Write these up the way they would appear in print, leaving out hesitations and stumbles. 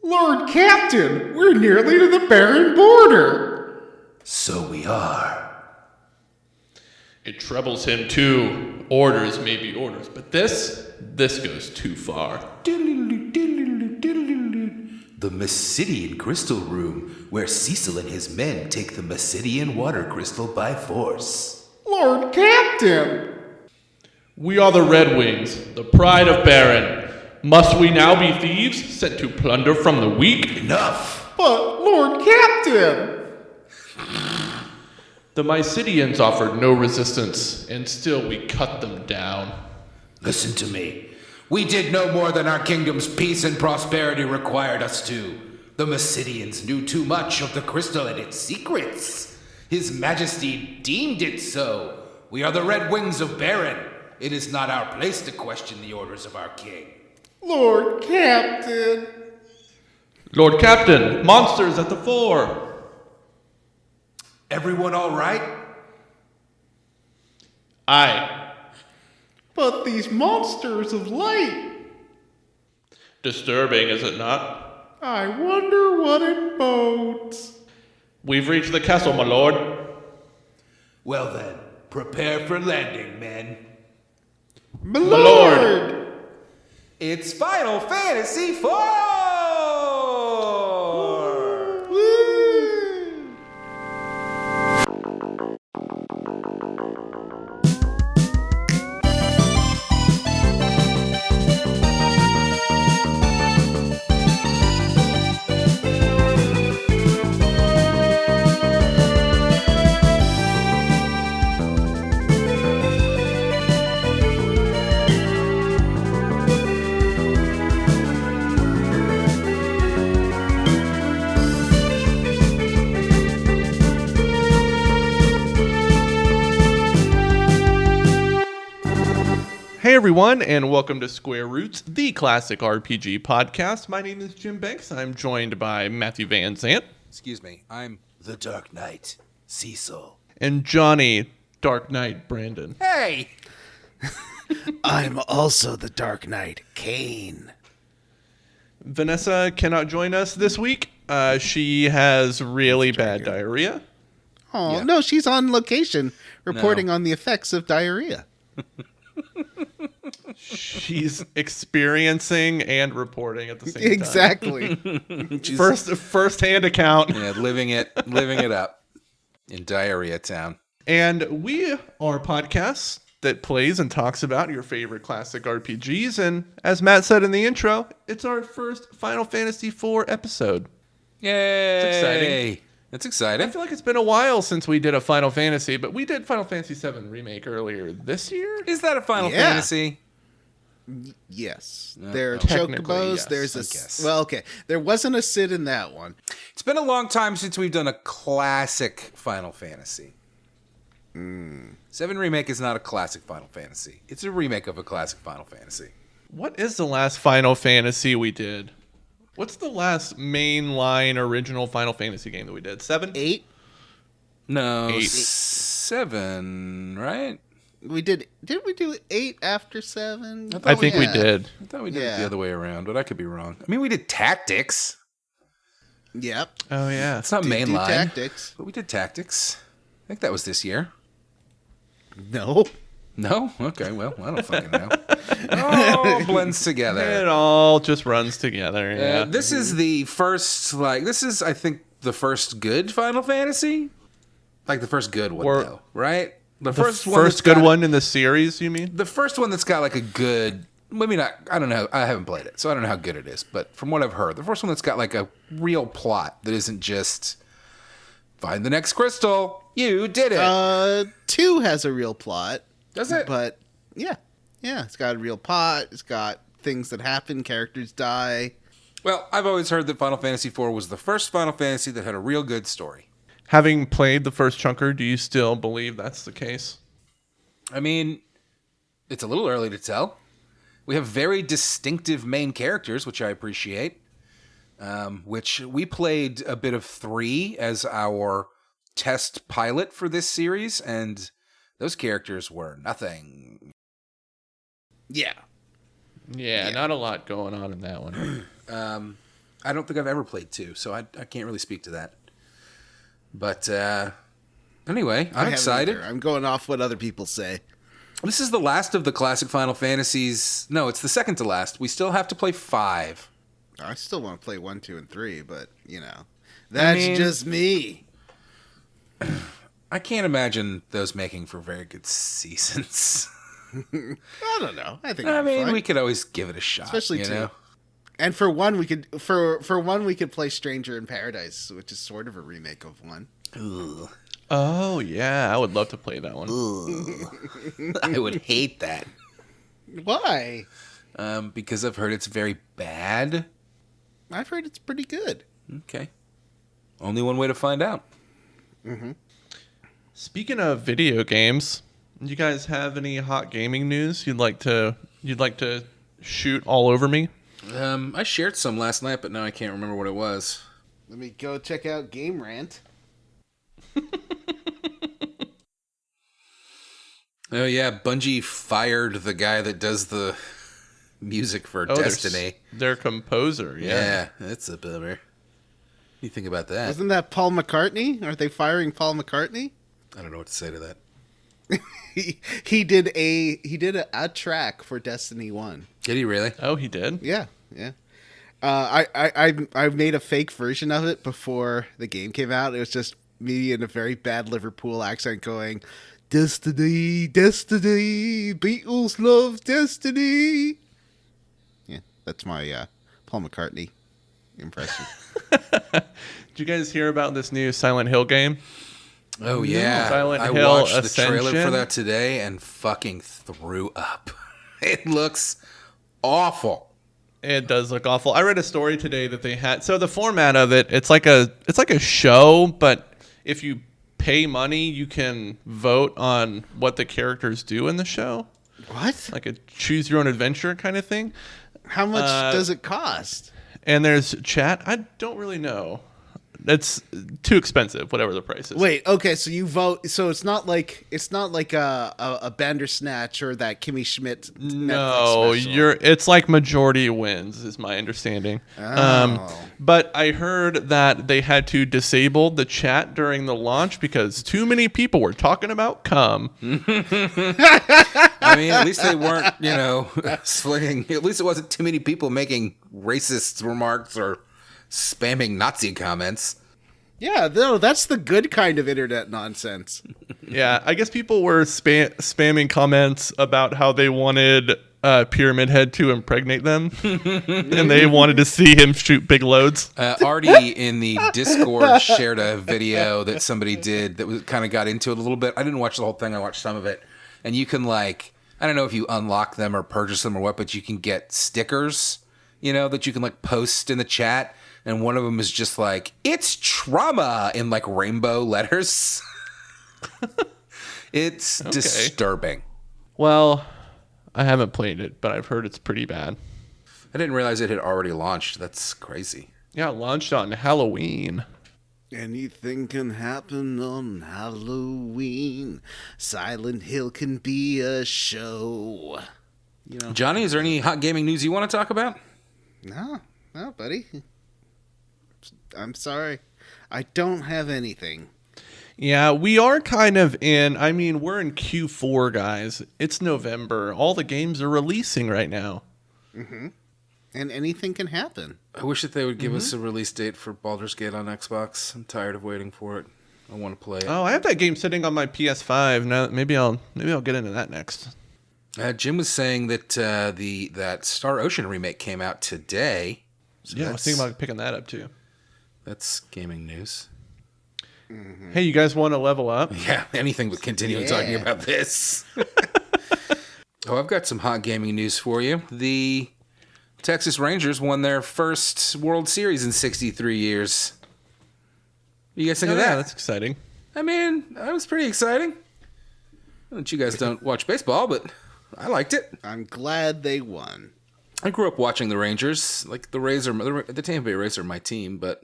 Lord Captain, we're nearly to the barren border. So we are. It troubles him too. Orders may be orders, but this goes too far. The Mysidian Crystal Room, where Cecil and his men take the Mysidian water crystal by force. Lord Captain! We are the Red Wings, the pride of Baron. Must we now be thieves, sent to plunder from the weak? Enough! But, Lord Captain! The Mysidians offered no resistance, and still we cut them down. Listen to me. We did no more than our kingdom's peace and prosperity required us to. The Mysidians knew too much of the crystal and its secrets. His Majesty deemed it so. We are the Red Wings of Baron. It is not our place to question the orders of our king. Lord Captain! Lord Captain, monsters at the fore! Everyone all right? Aye. But these monsters of light! Disturbing, is it not? I wonder what it bodes. We've reached the castle, my lord. Well then, prepare for landing, men. My lord! It's Final Fantasy IV! Hey everyone, and welcome to Square Roots, the classic RPG podcast. My name is Jim Banks. I'm joined by Matthew Van Zant. Excuse me, I'm The Dark Knight, Cecil. And Johnny Dark Knight Brandon. Hey! I'm also the Dark Knight, Kane. Vanessa cannot join us this week. She has really bad diarrhea. Oh, Yeah. no, she's on location reporting on the effects of diarrhea. She's experiencing and reporting at the same time. Exactly. First-hand account. Yeah, living it up in Diarrhea Town. And we are podcasts that plays and talks about your favorite classic RPGs. And as Matt said in the intro, it's our first Final Fantasy IV episode. Yay! It's exciting. It's I exciting. feel like it's been a while since we did a Final Fantasy, but we did Final Fantasy VII Remake earlier this year. Is that a Final Yeah. Fantasy? Yes. There are Technically, chocobos. yes, There's I a... guess. Well, okay. There wasn't a Sid in that one. It's been a long time since we've done a classic Final Fantasy. 7 Remake is not a classic Final Fantasy. It's a remake of a classic Final Fantasy. What is the last Final Fantasy we did? What's the last mainline original Final Fantasy game that we did? 7? 8? No, 8. 7, right? We did... Did we do 8 after 7? I think we did. I thought we did it Yeah. the other way around, but I could be wrong. I mean, we did Tactics. Yep. Oh, yeah. It's not Did do mainline, tactics. but we did Tactics. I think that was this year. No. No? Okay, well, I don't fucking know. It all blends It together. all just runs together. Yeah. This is the first, I think, the first good Final Fantasy? Like the first good one, Or- though, right? The the first first good one in the series, you mean? The first one that's got like a good, maybe not, I don't know, I haven't played it, so I don't know how good it is, but from what I've heard, the first one that's got like a real plot that isn't just, find the next crystal, you did it. 2 has a real plot. Does it? But, yeah. Yeah, it's got a real plot. It's got things that happen. Characters die. Well, I've always heard that Final Fantasy IV was the first Final Fantasy that had a real good story. Having played the first chunker, do you still believe that's the case? I mean, it's a little early to tell. We have very distinctive main characters, which I appreciate. Which we played a bit of 3 as our test pilot for this series, and those characters were nothing. Yeah. Yeah, not a lot going on in that one. I don't think I've ever played 2, so I can't really speak to that. But anyway, I'm excited. Either. I'm going off what other people say. This is the last of the classic Final Fantasies. No, it's the second to last. We still have to play 5. I still want to play 1, 2, and 3, but, that's just me. I can't imagine those making for very good seasons. I don't know. I think we could always give it a shot. Especially 2. And for 1, we could play Stranger in Paradise, which is sort of a remake of 1. Ugh. Oh, yeah. I would love to play that one. I would hate that. Why? Because I've heard it's very bad. I've heard it's pretty good. Okay. Only one way to find out. Mm-hmm. Speaking of video games, you guys have any hot gaming news you'd like to shoot all over me? I shared some last night, but now I can't remember what it was. Let me go check out Game Rant. Oh yeah, Bungie fired the guy that does the music for Destiny. Their composer, Yeah, that's a bummer. What do you think about that? Wasn't that Paul McCartney? Aren't they firing Paul McCartney? I don't know what to say to that. he did a track for Destiny 1. Did he really? Oh, he did? Yeah. I made a fake version of it before the game came out. It was just me in a very bad Liverpool accent going, "Destiny, Destiny, Beatles love Destiny." Yeah, that's my Paul McCartney impression. Did you guys hear about this new Silent Hill game? Oh yeah, Silent I Hill watched Ascension. the trailer for that today and fucking threw up. It looks awful. It does look awful. I read a story today that they had. So the format of it, it's like a show, but if you pay money, you can vote on what the characters do in the show. What? Like a choose your own adventure kind of thing. How much does it cost? And there's chat. I don't really know. It's too expensive, whatever the price is. Wait, okay, so you vote. So it's not like a Bandersnatch or that Kimmy Schmidt. No, Netflix special. it's like majority wins, is my understanding. But I heard that they had to disable the chat during the launch because too many people were talking about cum. I mean, at least they weren't, slinging. At least it wasn't too many people making racist remarks or spamming Nazi comments. Yeah, no, that's the good kind of internet nonsense. Yeah, I guess people were spamming comments about how they wanted Pyramid Head to impregnate them, and they wanted to see him shoot big loads. Artie in the Discord shared a video that somebody did that was kind of got into it a little bit. I didn't watch the whole thing. I watched some of it. And you can I don't know if you unlock them or purchase them or what, but you can get stickers, that you can post in the chat. And one of them is just it's trauma in rainbow letters. It's Okay. disturbing. Well, I haven't played it, but I've heard it's pretty bad. I didn't realize it had already launched. That's crazy. Yeah, it launched on Halloween. Anything can happen on Halloween. Silent Hill can be a show. Johnny, is there any hot gaming news you want to talk about? No, buddy. I'm sorry. I don't have anything. Yeah, we are kind of we're in Q4, guys. It's November. All the games are releasing right now. Mm-hmm. And anything can happen. I wish that they would give us a release date for Baldur's Gate on Xbox. I'm tired of waiting for it. I want to play it. Oh, I have that game sitting on my PS5. Now maybe I'll get into that next. Jim was saying that that Star Ocean remake came out today. So Yeah, I was thinking about picking that up too. That's gaming news. Mm-hmm. Hey, you guys want to level up? Yeah, anything but continuing talking about this. Oh, I've got some hot gaming news for you. The Texas Rangers won their first World Series in 63 years. You guys think of that? Yeah, that's exciting. I mean, that was pretty exciting. You guys don't watch baseball, but I liked it. I'm glad they won. I grew up watching the Rangers. The Tampa Bay Rays are my team, but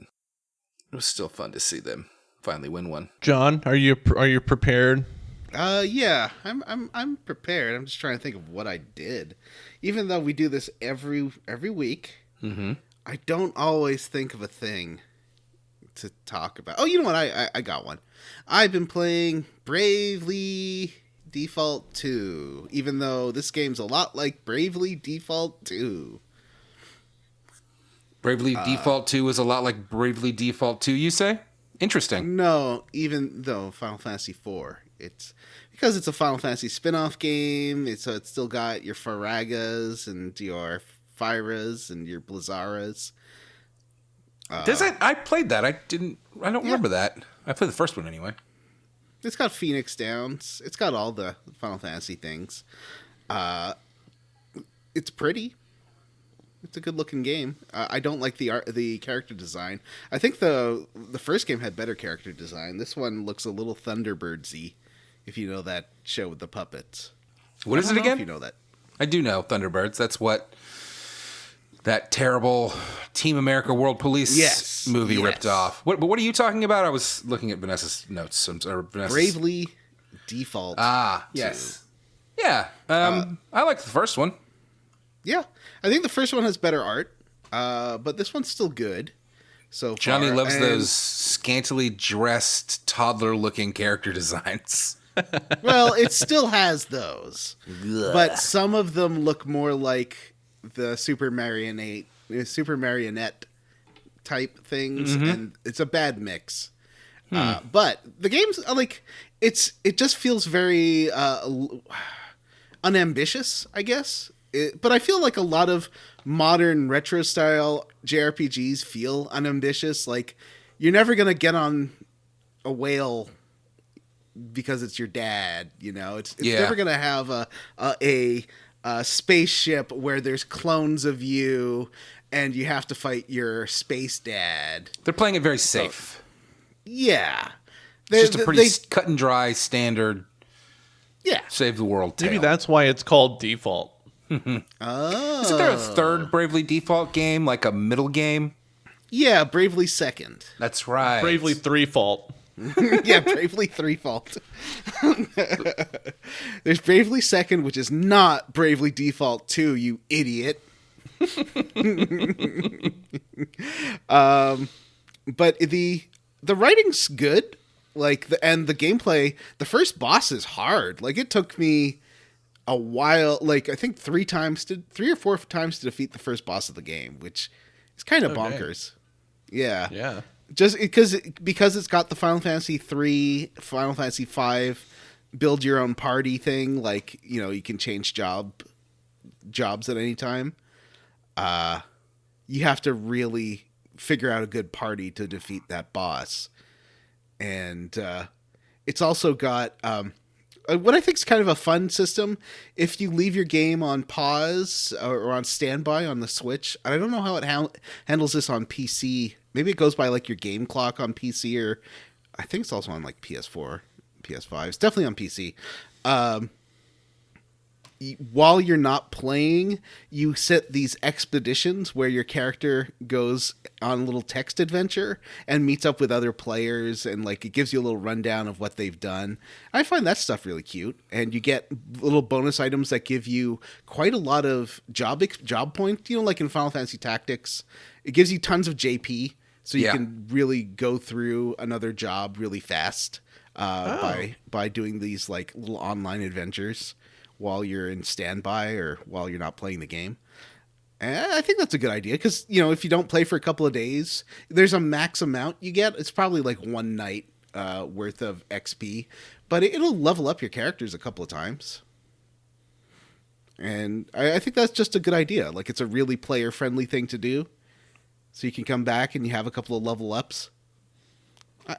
it was still fun to see them finally win one. John, are you prepared? Yeah, I'm prepared. I'm just trying to think of what I did. Even though we do this every week, I don't always think of a thing to talk about. Oh, you know what? I got one. I've been playing Bravely Default 2, even though this game's a lot like Bravely Default 2. Bravely Default 2 is a lot like Bravely Default 2, you say? Interesting. No, even though Final Fantasy 4, it's because it's a Final Fantasy spin-off game. So it's still got your Faragas and your Fyras and your Blizzaras. Does it? I played that. I don't remember that. I played the first one anyway. It's got Phoenix Downs. It's got all the Final Fantasy things. It's pretty. It's a good looking game. I don't like the character design. I think the first game had better character design. This one looks a little Thunderbirdsy, if you know that show with the puppets. What is it again? If you know that. I do know Thunderbirds. That's what that terrible Team America World Police movie ripped off. But what are you talking about? I was looking at Vanessa's notes. Bravely Default. Yes. Yeah. I like the first one. Yeah. I think the first one has better art, but this one's still good. So far. Johnny loves those scantily dressed, toddler-looking character designs. Well, it still has those, but some of them look more like the Super Marionette type things, and it's a bad mix. But the game's like it just feels very unambitious, I guess. But I feel like a lot of modern retro style JRPGs feel unambitious. Like you're never gonna get on a whale because it's your dad. You know, it's never gonna have a spaceship where there's clones of you and you have to fight your space dad. They're playing it very safe. Yeah, It's just a pretty cut and dry standard. Yeah, Save the world tale. Maybe that's why it's called Default. Oh, Isn't there a third Bravely Default game, like a middle game? Yeah, Bravely Second. That's right. Bravely 3 Fault. Yeah, Bravely 3 Fault. There's Bravely Second, which is not Bravely Default 2, you idiot. But the writing's good. Like and the gameplay, the first boss is hard. Like it took me a while, like I think 3 or 4 times to defeat the first boss of the game, which is kind of bonkers. Yeah. Yeah. Just because it's got the Final Fantasy 3, Final Fantasy 5 build your own party thing, like, you know, you can change jobs at any time. You have to really figure out a good party to defeat that boss. And it's also got what I think is kind of a fun system. If you leave your game on pause or on standby on the Switch, I don't know how it handles this on PC. Maybe it goes by like your game clock on PC, or I think it's also on like PS4, PS5. It's definitely on PC. While you're not playing, you set these expeditions where your character goes on a little text adventure and meets up with other players, and like it gives you a little rundown of what they've done. I find that stuff really cute, and you get little bonus items that give you quite a lot of job points. You know, like in Final Fantasy Tactics, it gives you tons of JP, so you can really go through another job really fast by doing these like little online adventures while you're in standby or while you're not playing the game. And I think that's a good idea because, you know, if you don't play for a couple of days, there's a max amount you get. It's probably like one night worth of XP, but it'll level up your characters a couple of times. And I think that's just a good idea. Like, it's a really player-friendly thing to do. So you can come back and you have a couple of level ups.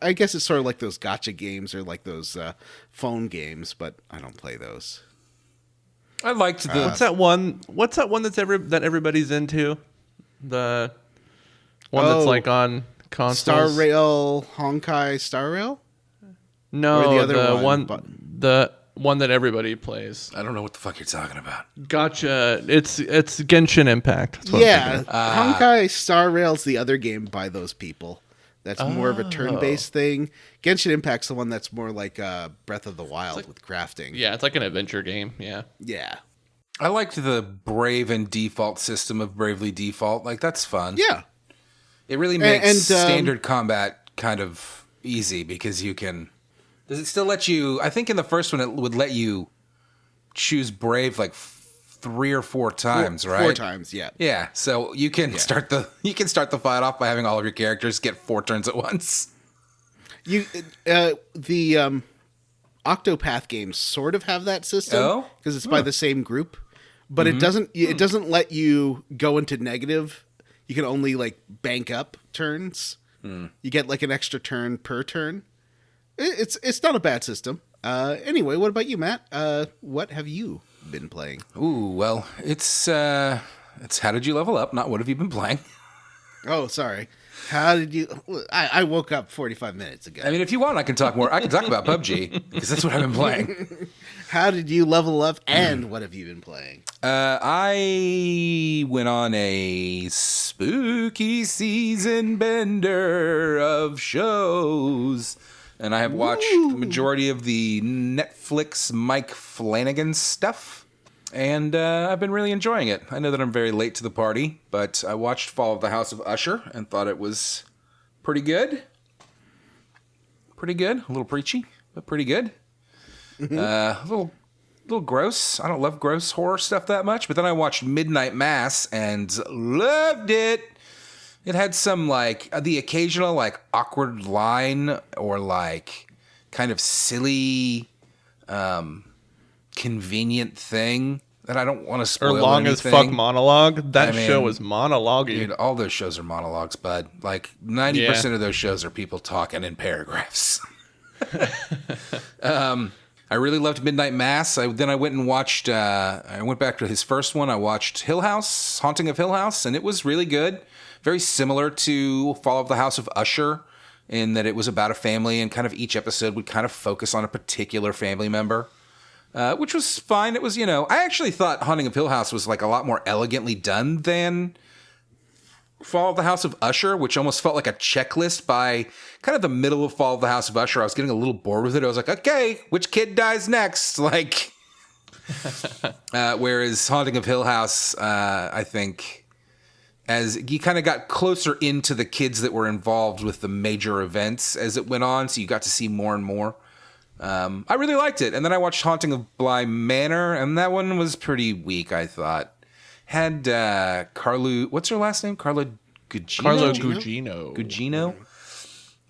I guess it's sort of like those gacha games or like those phone games, but I don't play those. I liked the. What's that one that's that everybody's into? The one that's like on consoles. Star Rail, Honkai Star Rail? No, or the other the one that everybody plays. I don't know what the fuck you're talking about. Gotcha. It's Genshin Impact. That's what I'm thinking. Honkai Star Rail's the other game by those people. That's more of a turn-based thing. Genshin Impact's the one that's more like Breath of the Wild with crafting. Yeah, it's like an adventure game. Yeah. Yeah. I liked the Brave and Default system of Bravely Default. Like, that's fun. Yeah. It really makes And, standard combat kind of easy because you can... Does it still let you... I think in the first one it would let you choose Brave like 3 or 4 times, right? 4 times, yeah. Yeah, so you can start the fight off by having all of your characters get 4 turns at once. The Octopath games sort of have that system because it's by the same group, but it doesn't let you go into negative. You can only like bank up turns. You get like an extra turn per turn. It's not a bad system. Anyway, what about you, Matt? What have you been playing? Ooh, well, it's how did you level up? Not what have you been playing? Oh, sorry. How did you? I woke up 45 minutes ago. I mean, if you want, I can talk more. I can talk about PUBG because that's what I've been playing. How did you level up, and what have you been playing? I went on a spooky season bender of shows, and I have watched the majority of the Netflix Mike Flanagan stuff. And I've been really enjoying it. I know that I'm very late to the party, but I watched Fall of the House of Usher and thought it was pretty good. Pretty good. A little preachy, but pretty good. A little gross. I don't love gross horror stuff that much, but then I watched Midnight Mass and loved it. It had some, like, the occasional, like, awkward line or, like, kind of silly... convenient thing that I don't want to spoil. Or long anything. as fuck monologue. That show was monologue. Dude, all those shows are monologues, bud. Like 90% of those shows are people talking in paragraphs. I really loved Midnight Mass. Then I went and watched. I went back to his first one. I watched Hill House, Haunting of Hill House, and it was really good. Very similar to Fall of the House of Usher, in that it was about a family, and kind of each episode would kind of focus on a particular family member. Which was fine. It was, I actually thought Haunting of Hill House was like a lot more elegantly done than Fall of the House of Usher, which almost felt like a checklist by kind of the middle of Fall of the House of Usher. I was getting a little bored with it. I was like, okay, which kid dies next? Like, whereas Haunting of Hill House, I think, as you kind of got closer into the kids that were involved with the major events as it went on, so you got to see more and more. I really liked it. And then I watched Haunting of Bly Manor, and that one was pretty weak, I thought. Had Carlo, what's her last name? Carlo Gugino? Carlo Gugino. Gugino.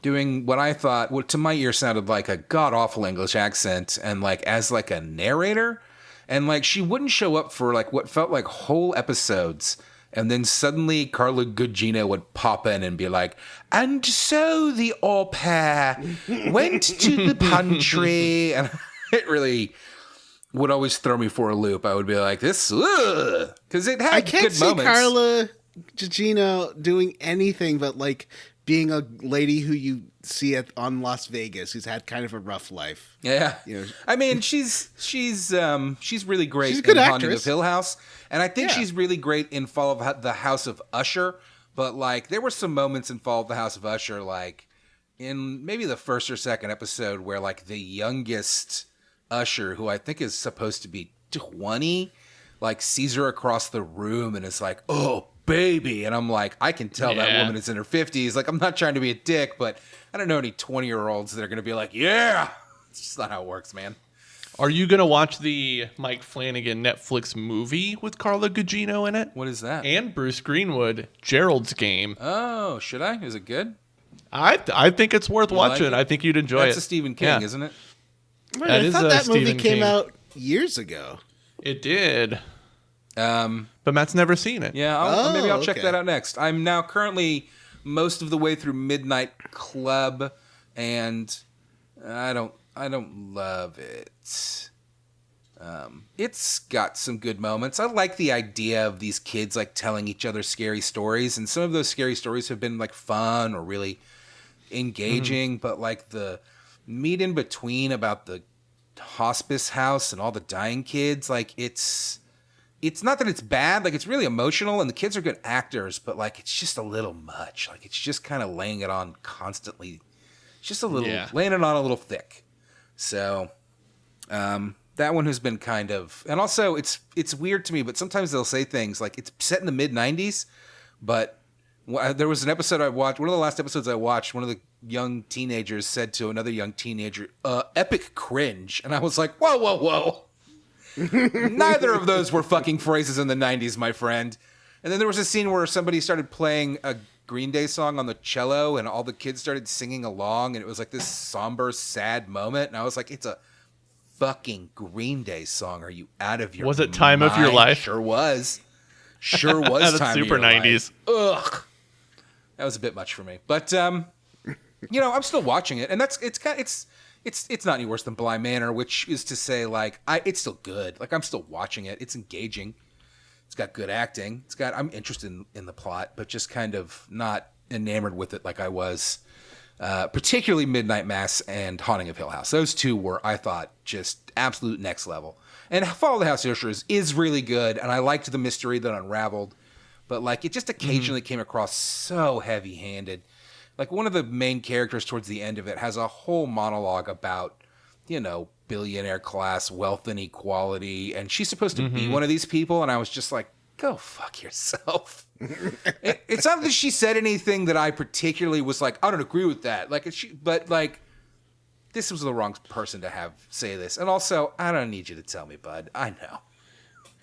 Doing what I thought, what to my ear sounded like a god-awful English accent, and like as like a narrator. And like she wouldn't show up for like what felt like whole episodes. And then suddenly Carla Gugino would pop in and be like, and so the au pair went to the pantry. And it really would always throw me for a loop. I would be like, this, because it had good moments. I can't see Carla Gugino doing anything but like being a lady who you see on Las Vegas who's had kind of a rough life. Yeah. I mean, she's really great she's a good in actress. Haunting of Hill House. And I think she's really great in Fall of the House of Usher. But like there were some moments in Fall of the House of Usher, like in maybe the first or second episode where like the youngest Usher, who I think is supposed to be 20, like sees her across the room and is like, oh, baby. And I'm like, I can tell that woman is in her 50s. Like, I'm not trying to be a dick, but I don't know any 20-year-olds that are going to be like, yeah. It's just not how it works, man. Are you going to watch the Mike Flanagan Netflix movie with Carla Gugino in it? What is that? And Bruce Greenwood, Gerald's Game. Oh, should I? Is it good? I think it's worth watching. Like I think you'd enjoy it. That's a Stephen King, isn't it? Man, I thought that movie came out years ago. It did. But Matt's never seen it. Yeah, maybe I'll check that out next. I'm now currently most of the way through Midnight Club, and I don't love it. It's got some good moments. I like the idea of these kids like telling each other scary stories, and some of those scary stories have been like fun or really engaging, but like the meat in between about the hospice house and all the dying kids, like it's not that it's bad, like it's really emotional and the kids are good actors, but like it's just a little much. Like it's just kind of laying it on constantly. It's just a little laying it on a little thick. So That one has been kind of, and also it's weird to me, but sometimes they'll say things like it's set in the mid 90s, but there was an episode I watched, one of the last episodes I watched, one of the young teenagers said to another young teenager, epic cringe. And I was like, whoa, whoa, whoa. Neither of those were fucking phrases in the 90s, my friend. And then there was a scene where somebody started playing a Green Day song on the cello and all the kids started singing along. And it was like this somber, sad moment. And I was like, it's a fucking Green Day song. Are you out of your Was it Time of Your mind? Life? Sure was. Sure was That's Time super of Your 90s. Life. Ugh. That was a bit much for me. But, you know, I'm still watching it. And it's not any worse than Bly Manor, which is to say, like, it's still good. Like, I'm still watching it. It's engaging. It's got good acting. I'm interested in the plot, but just kind of not enamored with it like I was. Particularly Midnight Mass and Haunting of Hill House. Those two were, I thought, just absolute next level. And Fall of the House of Usher is really good, and I liked the mystery that unraveled. But, like, it just occasionally came across so heavy-handed. Like, one of the main characters towards the end of it has a whole monologue about, you know, billionaire class, wealth inequality, and she's supposed to be one of these people, and I was just like, go fuck yourself. It's not that she said anything that I particularly was like, I don't agree with that. But, like, this was the wrong person to have say this. And also, I don't need you to tell me, bud. I know.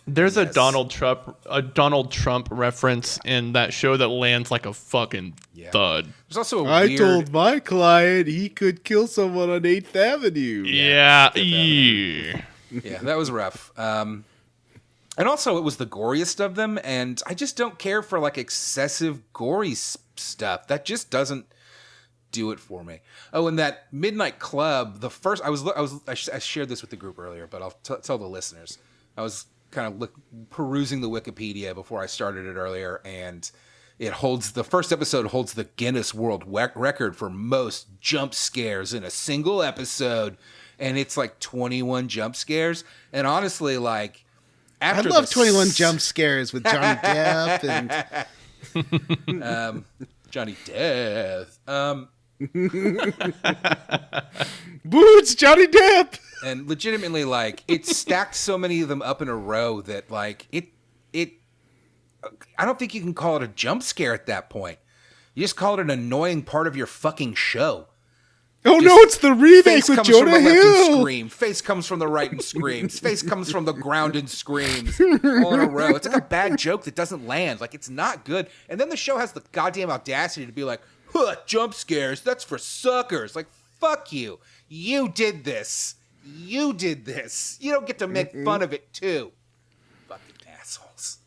There's a Donald Trump reference in that show that lands like a fucking thud. There's also I told my client he could kill someone on 8th Avenue. Yeah. Yeah, that was rough. And also, it was the goriest of them, and I just don't care for, like, excessive gory stuff. That just doesn't do it for me. Oh, and that Midnight Club, the first, I shared this with the group earlier, but I'll tell the listeners. I was kind of perusing the Wikipedia before I started it earlier, and the first episode holds the Guinness World Record for most jump scares in a single episode, and it's like 21 jump scares. And honestly, like, I love 21 jump scares with Johnny Depp and Johnny Depp. Boo, it's Johnny Depp. And legitimately, like, it stacked so many of them up in a row that, like, I don't think you can call it a jump scare at that point. You just call it an annoying part of your fucking show. Oh, no, it's the remake with Jonah Hill. Scream. Face comes from the right and screams. Face comes from the ground and screams. All in a row. It's like a bad joke that doesn't land. Like, it's not good. And then the show has the goddamn audacity to be like, jump scares, that's for suckers. Like, fuck you. You did this. You did this. You don't get to make fun of it, too. Fucking assholes.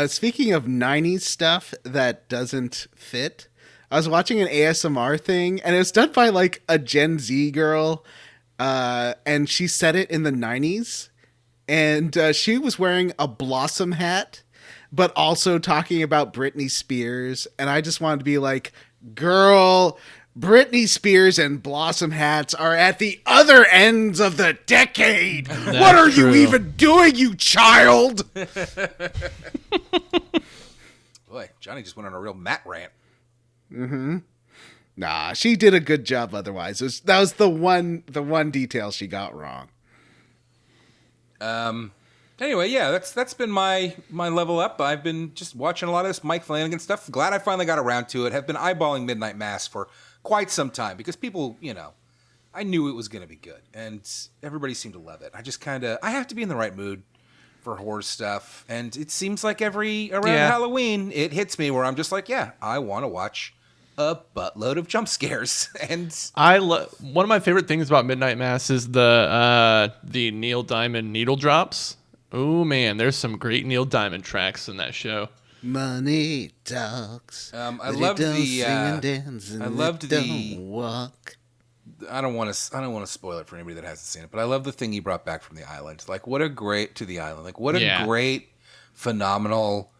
Speaking of 90s stuff that doesn't fit, I was watching an ASMR thing, and it was done by, like, a Gen Z girl, and she said it in the 90s, and she was wearing a Blossom hat, but also talking about Britney Spears, and I just wanted to be like, girl, Britney Spears and Blossom hats are at the other ends of the decade. What are you even doing, you child? Boy, Johnny just went on a real Matt rant. Nah, she did a good job otherwise. That was the one detail she got wrong. Anyway, yeah, that's been my level up. I've been just watching a lot of this Mike Flanagan stuff. Glad I finally got around to it. Have been eyeballing Midnight Mass for quite some time because people, you know, I knew it was going to be good, and everybody seemed to love it. I have to be in the right mood for horror stuff, and it seems like around Halloween, it hits me where I'm just like, yeah, I want to watch a buttload of jump scares. And one of my favorite things about Midnight Mass is the Neil Diamond needle drops. Oh man, there's some great Neil Diamond tracks in that show. Money talks. I loved the walk. I don't want to spoil it for anybody that hasn't seen it, but I love the thing he brought back from the island. Like, what a great great, phenomenal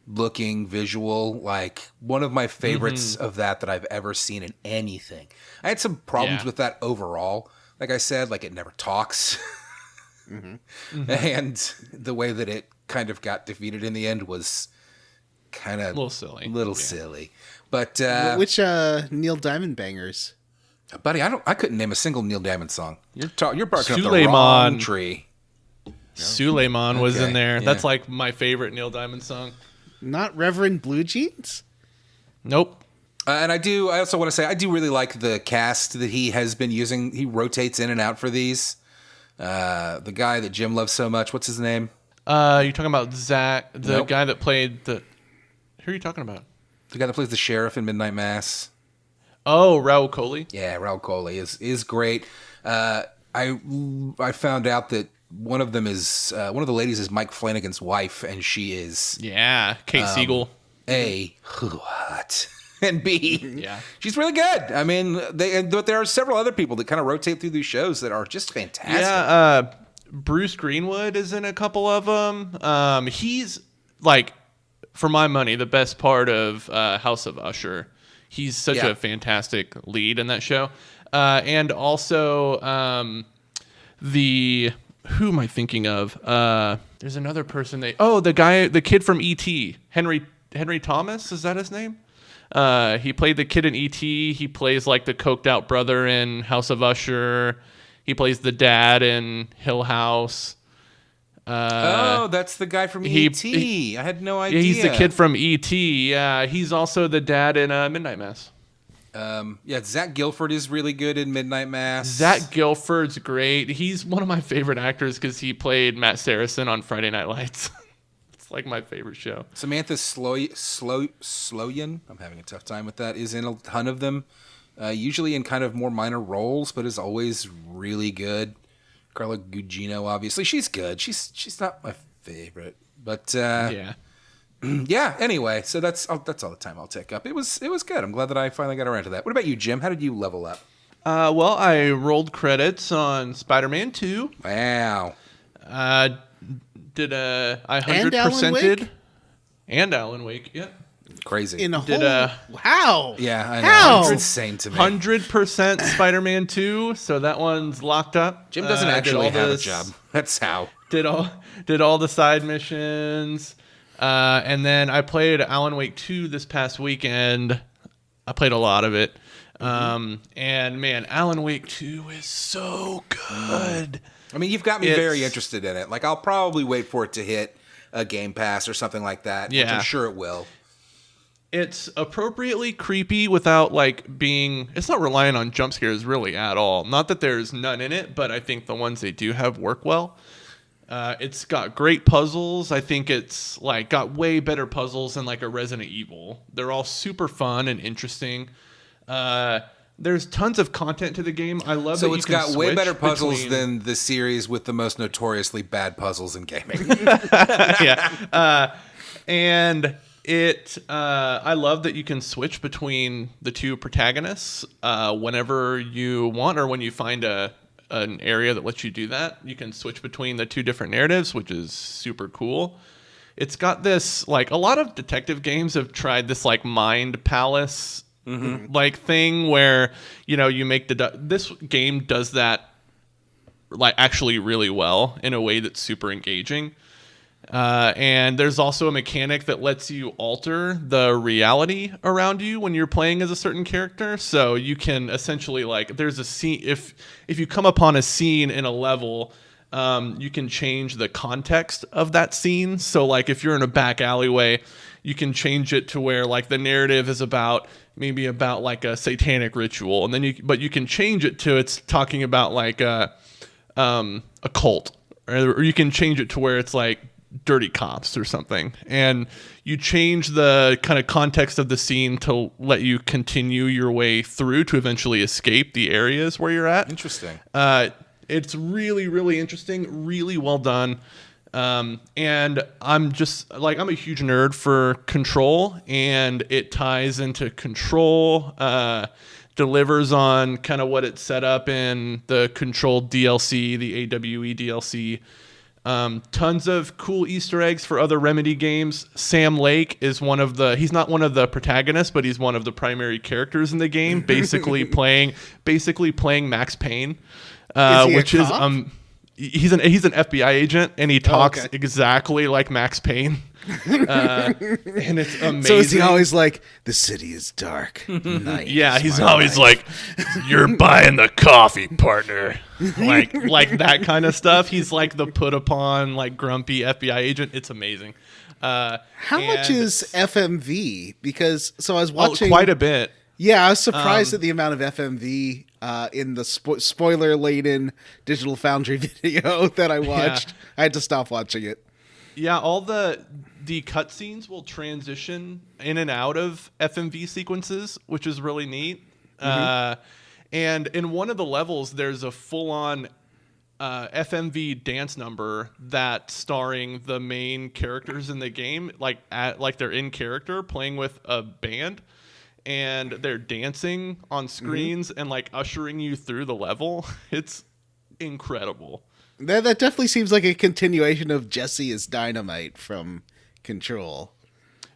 looking visual. Like, one of my favorites of that I've ever seen in anything. I had some problems with that overall. Like I said, like, it never talks. And the way that it kind of got defeated in the end was kind of a little silly. But which Neil Diamond bangers? Buddy, I couldn't name a single Neil Diamond song. You're barking up the Suleiman. wrong tree. Suleiman was in Okay, there. yeah. That's like my favorite Neil Diamond song. Not Reverend Blue Jeans? Nope. And I also want to say, I do really like the cast that he has been using. He rotates in and out for these. The guy that Jim loves so much, what's his name? You're talking about Zach, the Nope. guy that played the... Who are you talking about? The guy that plays the sheriff in Midnight Mass. Oh, Raul Coley. Yeah, Raul Coley is great. I found out that one of the ladies is Mike Flanagan's wife, and she is Yeah, Kate Siegel. A, hot, and B, Yeah. she's really good. I mean, but there are several other people that kind of rotate through these shows that are just fantastic. Yeah, Bruce Greenwood is in a couple of them. He's, like, for my money, the best part of House of Usher. He's such Yeah. a fantastic lead in that show. And also who am I thinking of? There's another person. The kid from E.T., Henry Thomas, is that his name? He played the kid in E.T. He plays like the coked out brother in House of Usher. He plays the dad in Hill House. That's the guy from E.T. I had no idea. Yeah, he's the kid from E.T. Yeah, he's also the dad in Midnight Mass. Zach Gilford is really good in Midnight Mass. Zach Gilford's great. He's one of my favorite actors because he played Matt Saracen on Friday Night Lights. It's like my favorite show. Samantha Sloyan, I'm having a tough time with that, is in a ton of them. Usually in kind of more minor roles, but is always really good. Carla Gugino, obviously, she's good. She's not my favorite, but Yeah. yeah. Anyway, so that's all the time I'll take up. It was good. I'm glad that I finally got around to that. What about you, Jim? How did you level up? Well, I rolled credits on Spider-Man 2. Wow. I 100%ed Alan Wake? and Alan Wake. Yeah. Crazy. In a Did, whole... How? Yeah, I know. How? It's insane to me. 100% Spider-Man 2, so that one's locked up. Jim doesn't Did actually all have a this- job. That's how. Did all the side missions, and then I played Alan Wake 2 this past weekend. I played a lot of it, and man, Alan Wake 2 is so good. I mean, you've got me very interested in it. Like, I'll probably wait for it to hit a Game Pass or something like that, which Yeah. I'm sure it will. It's appropriately creepy without being. It's not relying on jump scares really at all. Not that there's none in it, but I think the ones they do have work well. It's got great puzzles. I think it's got way better puzzles than a Resident Evil. They're all super fun and interesting. There's tons of content to the game. I love that So you it's can got way switch better puzzles between- than the series with the most notoriously bad puzzles in gaming. Yeah. And I love that you can switch between the two protagonists whenever you want, or when you find an area that lets you do that. You can switch between the two different narratives, which is super cool. It's got this a lot of detective games have tried this mind palace thing where you make this game does that actually really well in a way that's super engaging. And there's also a mechanic that lets you alter the reality around you when you're playing as a certain character. So you can essentially there's a scene, if you come upon a scene in a level, you can change the context of that scene. So if you're in a back alleyway, you can change it to where the narrative is about a satanic ritual, and then you can change it to it's talking about a cult, or you can change it to where it's dirty cops or something, and you change the kind of context of the scene to let you continue your way through to eventually escape the areas where you're at. Interesting. It's really, really interesting, really well done. And I'm just I'm a huge nerd for Control, and it ties into Control, delivers on kind of what it set up in the Control DLC, the AWE DLC. Tons of cool Easter eggs for other Remedy games. Sam Lake is he's not one of the protagonists, but he's one of the primary characters in the game, basically playing Max Payne, Is he a which is cop? he's an FBI agent, and he talks okay. exactly like Max Payne. And it's amazing. So is he always like, the city is dark. Night Yeah, is he's my always life." like, "You're buying the coffee, partner." like that kind of stuff. He's like the put upon, like grumpy FBI agent. It's amazing. How much is FMV? Because I was Oh, watching quite a bit. Yeah, I was surprised at the amount of FMV in the spoiler-laden Digital Foundry video that I watched. I had to stop watching it. Yeah, all the cutscenes will transition in and out of FMV sequences, which is really neat. And in one of the levels, there's a full-on FMV dance number that's starring the main characters in the game, like they're in character playing with a band, and they're dancing on screens and like ushering you through the level. It's incredible. That definitely seems like a continuation of Jesse is Dynamite from Control.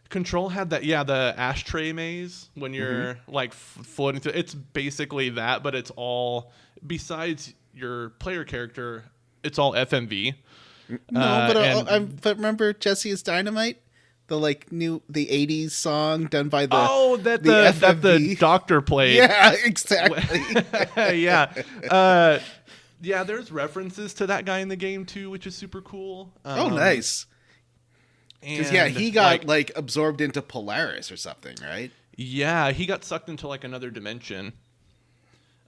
Control had that, the ashtray maze when you're like floating through. It's basically that, but it's all, besides your player character, it's all FMV. But remember Jesse is Dynamite, the the 80s song done by the that the doctor played. Yeah, exactly. Yeah, there's references to that guy in the game too, which is super cool. Oh, nice. Because he got like absorbed into Polaris or something, right? Yeah, he got sucked into like another dimension.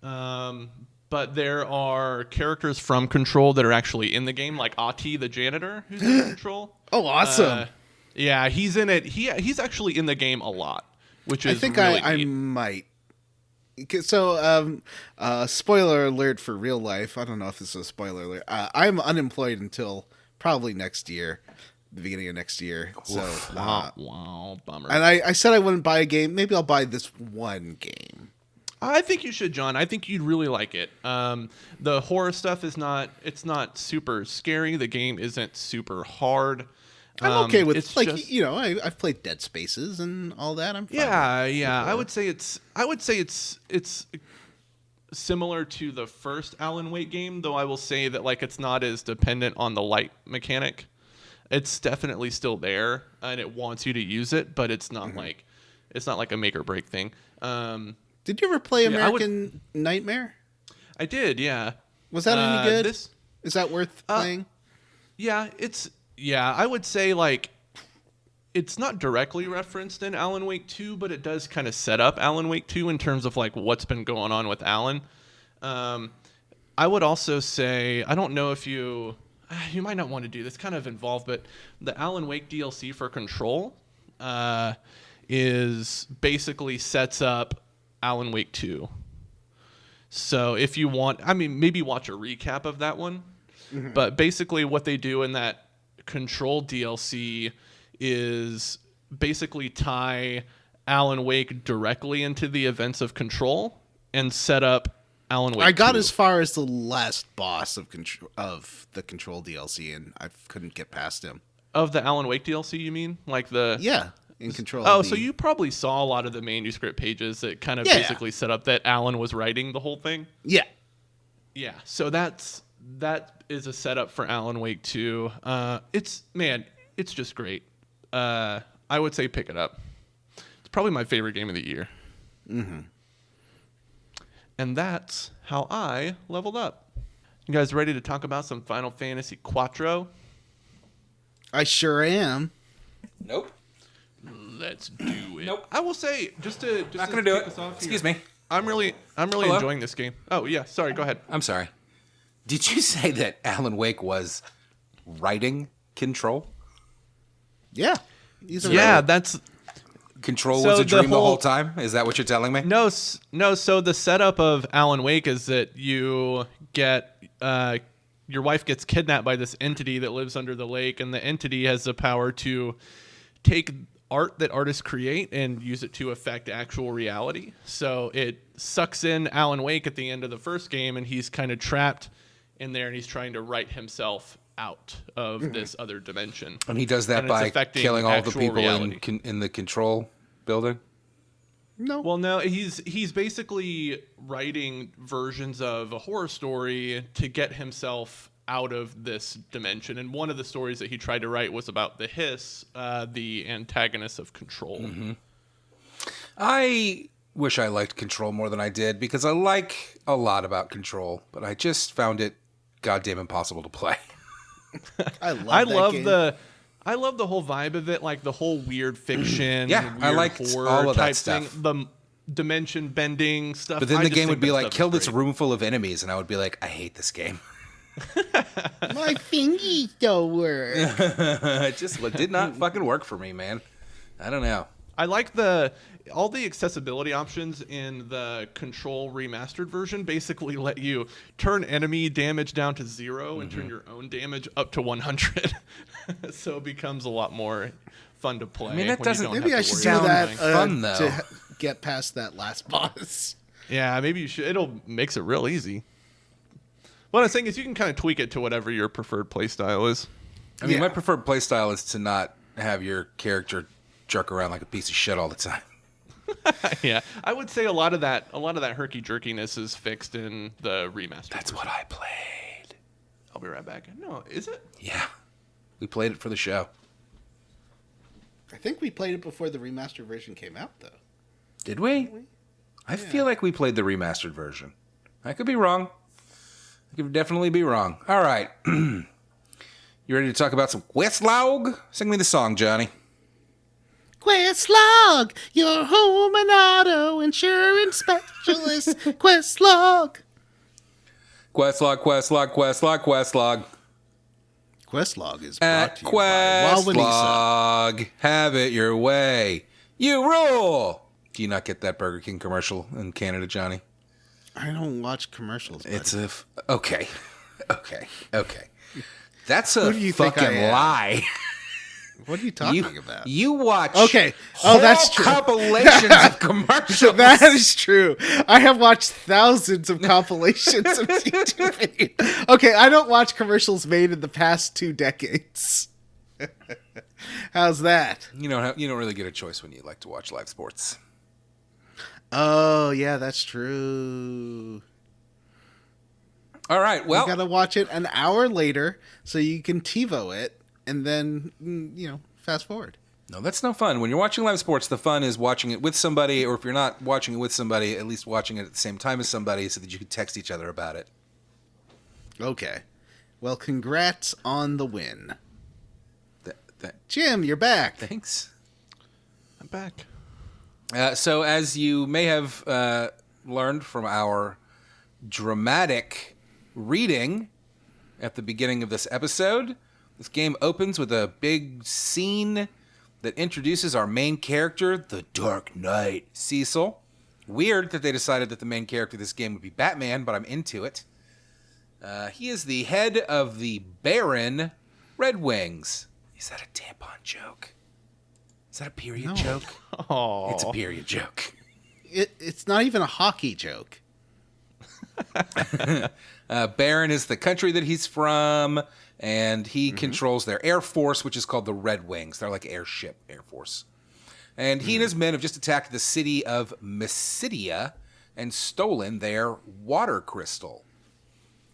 But there are characters from Control that are actually in the game, like Ati, the janitor, who's in Control. Oh, awesome. Yeah, he's in it. He's actually in the game a lot, which is I think really I neat. might. So, spoiler alert for real life. I don't know if this is a spoiler alert. I'm unemployed until probably next year, the beginning of next year. So, wow, bummer. and I said I wouldn't buy a game. Maybe I'll buy this one game. I think you should, John. I think you'd really like it. The horror stuff it's not super scary. The game isn't super hard. I'm okay with it's like just, I've played Dead Spaces and all that. I'm fine. Yeah. I would say it's similar to the first Alan Wake game, though I will say that like it's not as dependent on the light mechanic. It's definitely still there, and it wants you to use it, but it's not like a make or break thing. Did you ever play American Nightmare? I did, yeah. Was that any good? Is that worth playing? Yeah, I would say like it's not directly referenced in Alan Wake 2, but it does kind of set up Alan Wake 2 in terms of like what's been going on with Alan. I would also say, I don't know if you might not want to do this, kind of involved, but the Alan Wake DLC for Control is basically sets up Alan Wake 2. So if you want, maybe watch a recap of that one. But basically what they do in that Control DLC is basically tie Alan Wake directly into the events of Control and set up Alan Wake. I got 2. as far as the last boss of the Control DLC, and I couldn't get past him. Of the Alan Wake DLC, you mean? Like the in Control. Oh, so you probably saw a lot of the manuscript pages that kind of basically set up that Alan was writing the whole thing. Yeah. Yeah. So that is a setup for Alan Wake 2. It's just great. I would say pick it up. It's probably my favorite game of the year. And that's how I leveled up. You guys ready to talk about some Final Fantasy Quattro? I sure am. Nope. Let's do it. Nope. I will say, Not gonna do it. Excuse me. I'm really Hello? enjoying this game. Oh yeah, sorry. Go ahead. I'm sorry. Did you say that Alan Wake was writing Control? Yeah. He's a Yeah, writer. that's Control So was a the dream the whole whole- time? Is that what you're telling me? no. So the setup of Alan Wake is that you get your wife gets kidnapped by this entity that lives under the lake, and the entity has the power to take art that artists create and use it to affect actual reality. So it sucks in Alan Wake at the end of the first game, and he's kind of trapped in there, and he's trying to write himself out of this other dimension. And he does that And it's by affecting killing all the actual people reality. in the Control building? No. Well, no, he's basically writing versions of a horror story to get himself out of this dimension. And one of the stories that he tried to write was about the Hiss, the antagonist of Control. Mm-hmm. I wish I liked Control more than I did, because I like a lot about Control, but I just found it goddamn impossible to play. I love game. I love the whole vibe of it, like the whole weird fiction. Yeah, weird I liked horror all of that type stuff. thing, the dimension bending stuff. But then I the just game think would be that like, stuff is kill this great. room full of enemies, and I would be like, I hate this game. My fingies don't work. It just did not fucking work for me, man. I don't know. I like all the accessibility options in the Control remastered version basically let you turn enemy damage down to 0 and turn your own damage up to 100. So it becomes a lot more fun to play. I mean, that when you doesn't- don't Maybe have I to should worry do about that anything. Fun, though. to get past that last boss. Yeah, maybe you should. It'll makes it real easy. What I'm saying is you can kind of tweak it to whatever your preferred playstyle is. I mean, Yeah. my preferred playstyle is to not have your character jerk around like a piece of shit all the time. Yeah, I would say a lot of that herky jerkiness is fixed in the remaster. That's what I played. I'll be right back. No, is it? Yeah. We played it for the show. I think we played it before the remastered version came out, though. Did we? I feel like we played the remastered version. I could be wrong. I could definitely be wrong. All right. You ready to talk about some Questlog? Sing me the song, Johnny. Questlog, your home and auto insurance specialist. Questlog. Questlog, Questlog, Questlog, Questlog. Questlog is At brought to you by Walwanisa. Questlog, have it your way. You rule. Do you not get that Burger King commercial in Canada, Johnny? I don't watch commercials. Buddy. It's a... Okay. That's a Who do you think I fucking am? lie. What are you talking about? You watch Okay. whole That's true. compilations of commercials. That is true. I have watched thousands of compilations of YouTube videos. Okay, I don't watch commercials made in the past 2 decades. How's that? You don't really get a choice when you like to watch live sports. Oh, yeah, that's true. All right, well, You gotta watch it an hour later so you can TiVo it and then, fast forward. no, that's no fun. When you're watching live sports, the fun is watching it with somebody, or if you're not watching it with somebody, at least watching it at the same time as somebody so that you can text each other about it. Okay. Well, congrats on the win. That, Jim, you're back. thanks. I'm back. So, as you may have learned from our dramatic reading at the beginning of this episode, this game opens with a big scene that introduces our main character, the Dark Knight, Cecil. Weird that they decided that the main character of this game would be Batman, but I'm into it. He is the head of the Baron Red Wings. Is that a tampon joke? Is that a period joke? Oh, It's a period joke. It's not even a hockey joke. Baron is the country that he's from, and he controls their air force, which is called the Red Wings. They're like air force. And he and his men have just attacked the city of Mysidia and stolen their water crystal.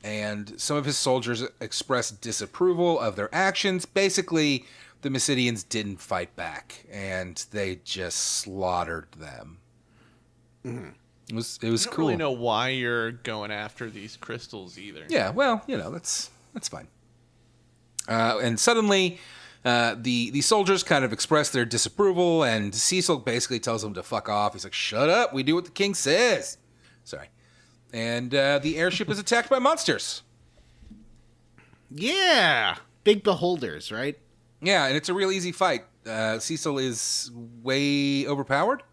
And some of his soldiers expressed disapproval of their actions. Basically, the Mysidians didn't fight back, and they just slaughtered them. It was I don't cool. really know why you're going after these crystals either. Yeah, well, that's fine. And suddenly, the soldiers kind of express their disapproval, and Cecil basically tells them to fuck off. He's like, "Shut up! We do what the king says." Sorry. And the airship is attacked by monsters. Yeah. Big beholders, right? Yeah, and it's a real easy fight. Cecil is way overpowered,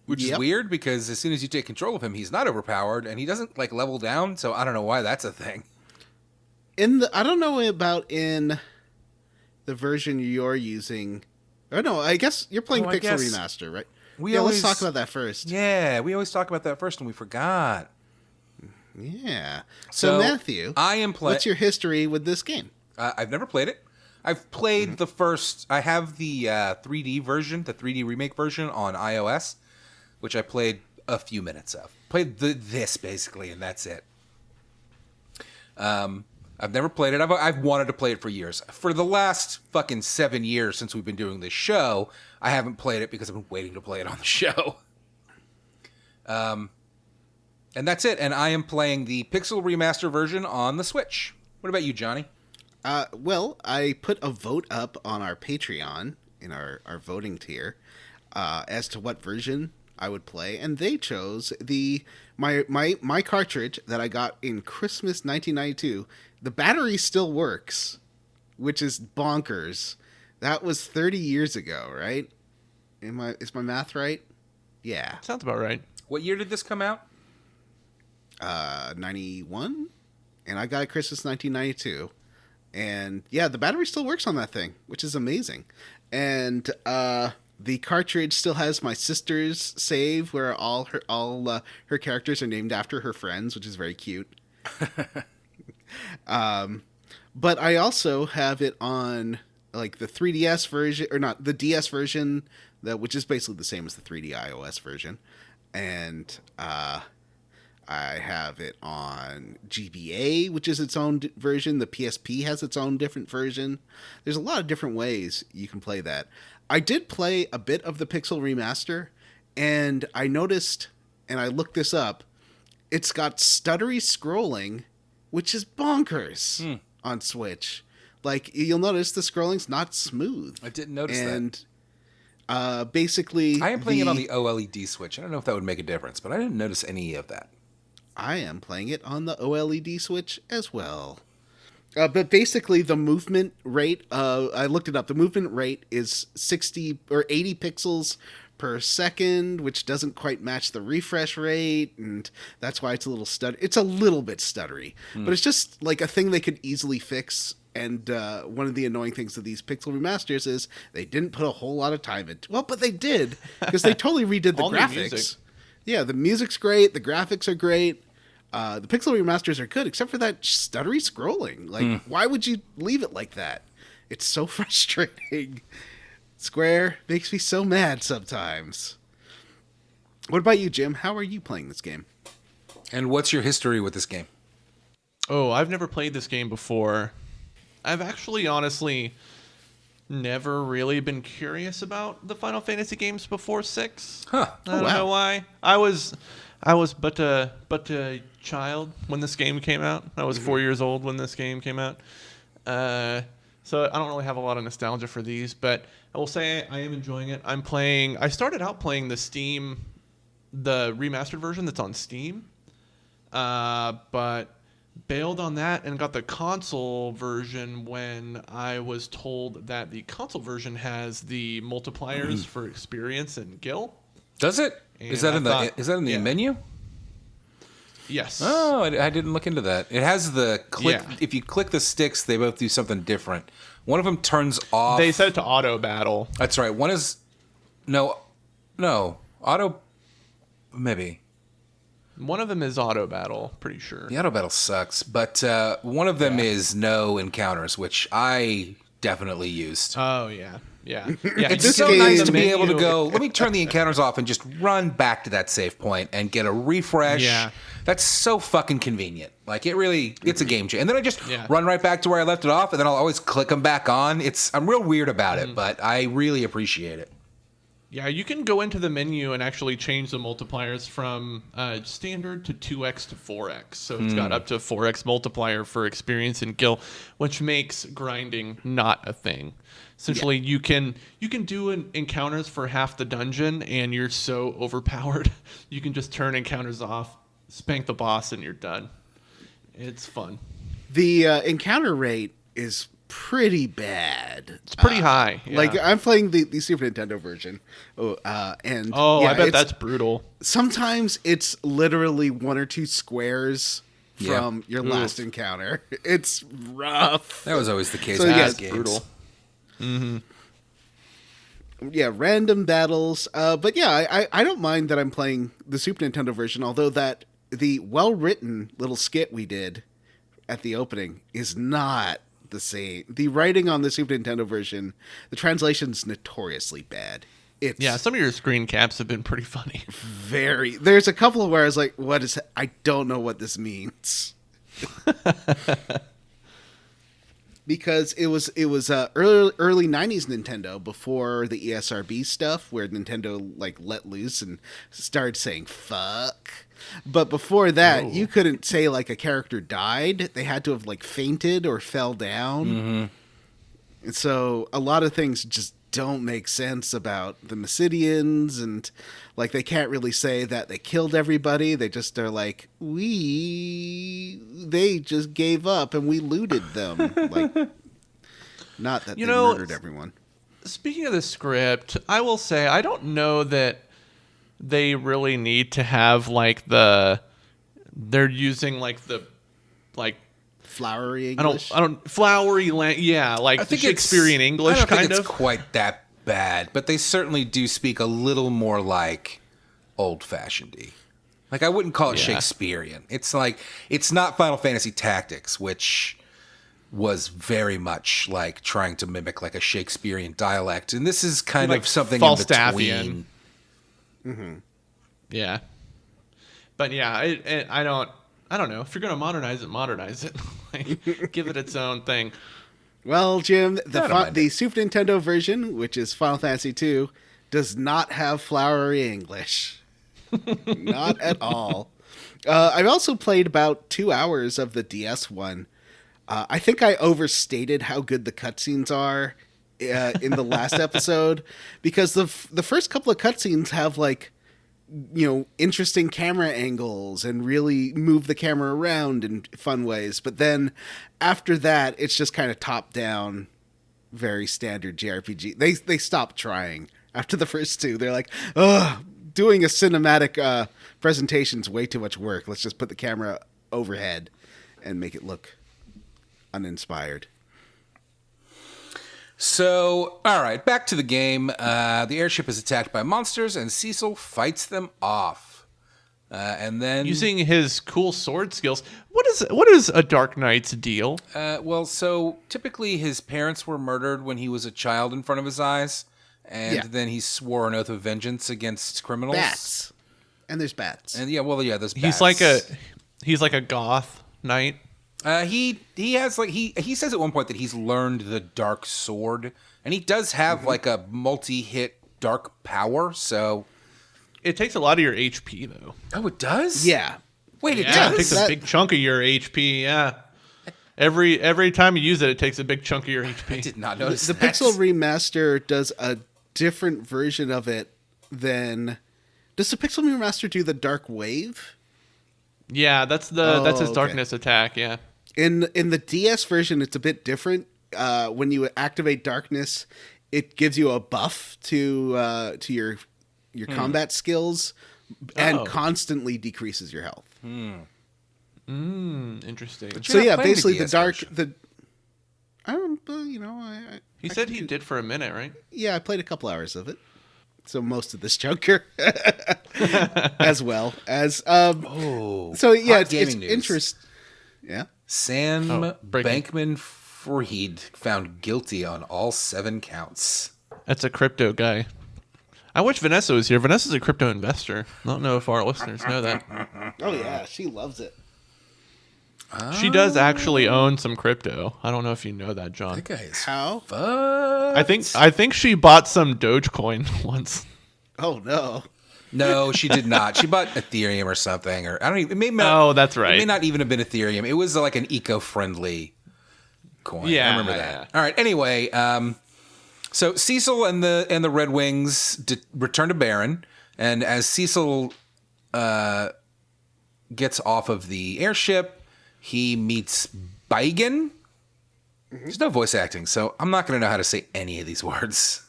which is Yep. weird because as soon as you take control of him, he's not overpowered, and he doesn't level down. So I don't know why that's a thing. I don't know about in the version you're using. Oh no, I guess you're playing Oh, I Pixel guess Remaster, right? we Yeah, always- let's talk about that first. Yeah, we always talk about that first, and we forgot. Yeah. So Matthew, I am playing. what's your history with this game? I've never played it. I've played the first. I have the 3D version, the 3D remake version on iOS, which I played a few minutes of. Played this basically, and that's it. I've never played it. I've wanted to play it for years. For the last fucking 7 years since we've been doing this show, I haven't played it because I've been waiting to play it on the show. And that's it. And I am playing the Pixel Remaster version on the Switch. What about you, Johnny? Well, I put a vote up on our Patreon in our voting tier as to what version I would play, and they chose my cartridge that I got in Christmas 1992. The battery still works, which is bonkers. That was 30 years ago, right? Is my math right? Yeah. Sounds about right. What year did this come out? 91, and I got it Christmas 1992. And yeah, the battery still works on that thing, which is amazing. And the cartridge still has my sister's save, where all her characters are named after her friends, which is very cute. But I also have it on like the 3DS version, or not the DS version, which is basically the same as the 3D iOS version, and I have it on GBA, which is its own version. The PSP has its own different version. There's a lot of different ways you can play that. I did play a bit of the Pixel Remaster, and I noticed, and I looked this up, it's got stuttery scrolling, which is bonkers on Switch. Like, you'll notice the scrolling's not smooth. I didn't notice that. And basically... I am playing it on the OLED Switch. I don't know if that would make a difference, but I didn't notice any of that. I am playing it on the OLED Switch as well. But basically, the movement rate, I looked it up, the movement rate is 60 or 80 pixels per second, which doesn't quite match the refresh rate, and that's why it's a little it's a little bit stuttery. But it's just like a thing they could easily fix. And one of the annoying things of these Pixel Remasters is they didn't put a whole lot of time into. Well, but they did, because they totally redid the All new graphics. music. Yeah, the music's great, the graphics are great. The Pixel Remasters are good, except for that stuttery scrolling. Like, why would you leave it like that? It's so frustrating. Square makes me so mad sometimes. What about you, Jim? How are you playing this game? And what's your history with this game? Oh, I've never played this game before. I've actually, honestly, never really been curious about the Final Fantasy games before 6. Huh. I don't know why. I was but a child when this game came out. I was 4 years old when this game came out. So I don't really have a lot of nostalgia for these, but I will say I am enjoying it. I started out playing the remastered version that's on Steam, but bailed on that and got the console version when I was told that the console version has the multipliers for experience and Gil. Does it? And Is that in the yeah. menu? Yes. Oh, I didn't look into that. It has the click. Yeah. If you click the sticks, they both do something different. One of them turns off. They set it to auto battle. That's right. One is no auto. Maybe One of them is auto battle, pretty sure. the auto battle sucks, but one of them is no encounters, which I definitely used. Oh yeah. Yeah. It's this so game- nice to the be able to menu- go, let me turn the encounters off and just run back to that save point and get a refresh. Yeah. That's so fucking convenient. Like, it's a game changer. And then I just Yeah. run right back to where I left it off, and then I'll always click them back on. I'm real weird about it, but I really appreciate it. Yeah, you can go into the menu and actually change the multipliers from standard to 2x to 4x. So it's got up to 4x multiplier for experience and Gil, which makes grinding not a thing. Essentially, you can do encounters for half the dungeon, and you're so overpowered, you can just turn encounters off, spank the boss, and you're done. It's fun. The encounter rate is pretty bad. It's pretty high. Yeah. Like, I'm playing the Super Nintendo version. And yeah, I bet that's brutal. Sometimes it's literally one or two squares Yeah. from your last encounter. It's rough. That was always the case So, with yeah, these it's games. brutal. Yeah, random battles. But yeah, I don't mind that I'm playing the Super Nintendo version, although the well-written little skit we did at the opening is not the same. The writing on the Super Nintendo version, the translation's notoriously bad. It's Some of your screen caps have been pretty funny. there's a couple where I was like, I don't know what this means. because it was early 90s Nintendo, before the ESRB stuff, where Nintendo like let loose and started saying fuck. But before that, you couldn't say like a character died. They had to have like fainted or fell down. And so a lot of things just don't make sense about the Mysidians, and like they can't really say that they killed everybody. They just are like, they just gave up and we looted them. Like, not that they murdered everyone. Speaking of the script, I will say I don't know that they really need to have like they're using like the like flowery English. I don't flowery like I think Shakespearean English I don't kind think of. it's quite that bad, but they certainly do speak a little more like old-fashioned-y. Like, I wouldn't call it Shakespearean. It's like, it's not Final Fantasy Tactics, which was very much like trying to mimic like a Shakespearean dialect, and this is kind Like of something in Falstaffian. between. Yeah, but yeah, I don't know. If you're gonna modernize it. Like, give it its own thing. Well, Jim, don't mind the Super Nintendo version, which is Final Fantasy II, does not have flowery English. Not at all. I've also played about 2 hours of the DS one. I think I overstated how good the cutscenes are in the last episode, because the first couple of cutscenes have like, interesting camera angles and really move the camera around in fun ways. But then after that, it's just kind of top down, very standard JRPG. They stopped trying after the first two. They're like, ugh, doing a cinematic presentation's way too much work. Let's just put the camera overhead and make it look uninspired. So, all right, back to the game. The airship is attacked by monsters, and Cecil fights them off. And then Using his cool sword skills. What is a Dark Knight's deal? so typically his parents were murdered when he was a child in front of his eyes, and Yeah. then he swore an oath of vengeance against criminals. Bats. And there's bats. And there's bats. He's like a goth knight. He has like he says at one point that he's learned the dark sword, and he does have like a multi-hit dark power. So It takes a lot of your HP though. oh, it does. Yeah. Wait, it Yeah, it does. takes a big chunk of your HP. Yeah. Every time you use it, it takes a big chunk of your HP. I did not notice The that. Pixel Remaster does a different version of it than... Does the Pixel Remaster do the Dark Wave? Yeah, that's his okay. darkness attack. Yeah. In the DS version, it's a bit different. When you activate darkness, it gives you a buff to your combat skills, and constantly decreases your health. Interesting. So not yeah, playing the basically the DS dark version. He said he did for a minute, right? I played a couple hours of it, so most of this chunker, as well as So yeah, hot it's gaming news. interest. Yeah. Sam breaking. Bankman-Fried found guilty on all 7 counts. That's a crypto guy. I wish Vanessa was here. Vanessa's a crypto investor. I don't know if our listeners know that. Oh yeah, she loves it. She does actually own some crypto. I don't know if you know that, John. That guy is How? fucked. I think she bought some Dogecoin once. Oh no. No, she did not. She bought Ethereum or something, or I don't even. It may not, Oh, that's right. It may not even have been Ethereum. It was like an eco-friendly coin. Yeah, I remember that. yeah. All right. Anyway, so Cecil and the Red Wings return to Baron, and as Cecil gets off of the airship, he meets Baigen. There's no voice acting, so I'm not going to know how to say any of these words.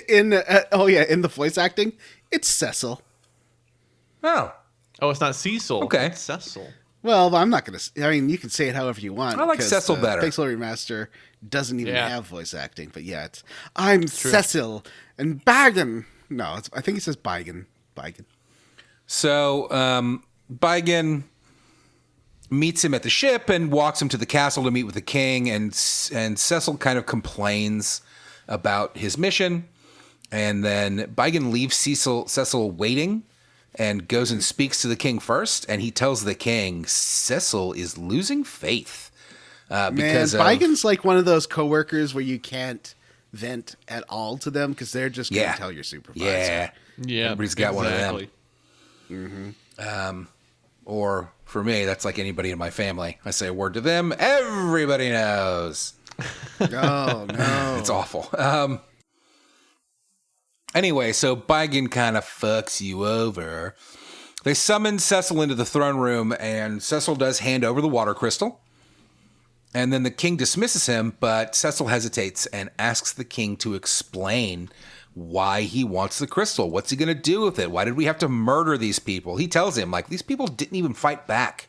In in the voice acting, it's Cecil. Oh, Oh, it's not Cecil. Okay. It's Cecil. Well, I'm not gonna. I mean, you can say it however you want. I like 'cause, Cecil better. Pixel Remaster doesn't even Yeah. have voice acting, but yeah, I'm Cecil and Bagan. No, I think he says Baigen. Baigen. So Baigen meets him at the ship and walks him to the castle to meet with the king, and Cecil kind of complains about his mission, and then Baigen leaves Cecil waiting and goes and speaks to the king first, and he tells the king Cecil is losing faith. Because Bigen's like one of those coworkers where you can't vent at all to them because they're just going to tell your supervisor. Yeah, everybody's got one of them. Or for me, that's like anybody in my family. I say a word to them, everybody knows. Oh, no. It's awful. Anyway, so Bigen kind of fucks you over. They summon Cecil into the throne room, and Cecil does hand over the water crystal. And then the king dismisses him, but Cecil hesitates and asks the king to explain why he wants the crystal. What's he going to do with it? Why did we have to murder these people? He tells him, like, these people didn't even fight back.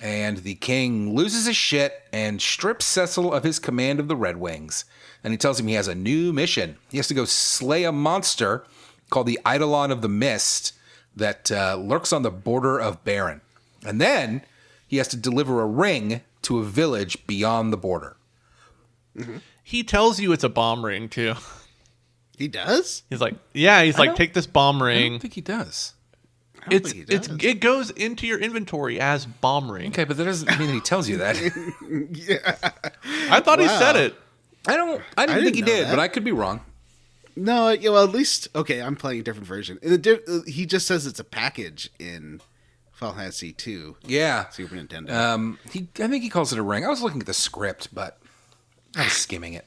And the king loses his shit and strips Cecil of his command of the Red Wings. And he tells him he has a new mission. He has to go slay a monster called the Eidolon of the Mist that lurks on the border of Baron. And then he has to deliver a ring to a village beyond the border. He tells you it's a bomb ring, too. He does? He's like, take this bomb I ring. don't think he does. It goes into your inventory as bomb ring. Okay, but that doesn't mean that he tells you that. I thought he said it. I didn't think he know did, that. but I could be wrong. No, well, at least, okay, I'm playing a different version. He just says it's a package in Final Fantasy 2. Yeah. Super Nintendo. I think he calls it a ring. I was looking at the script, but I was skimming it.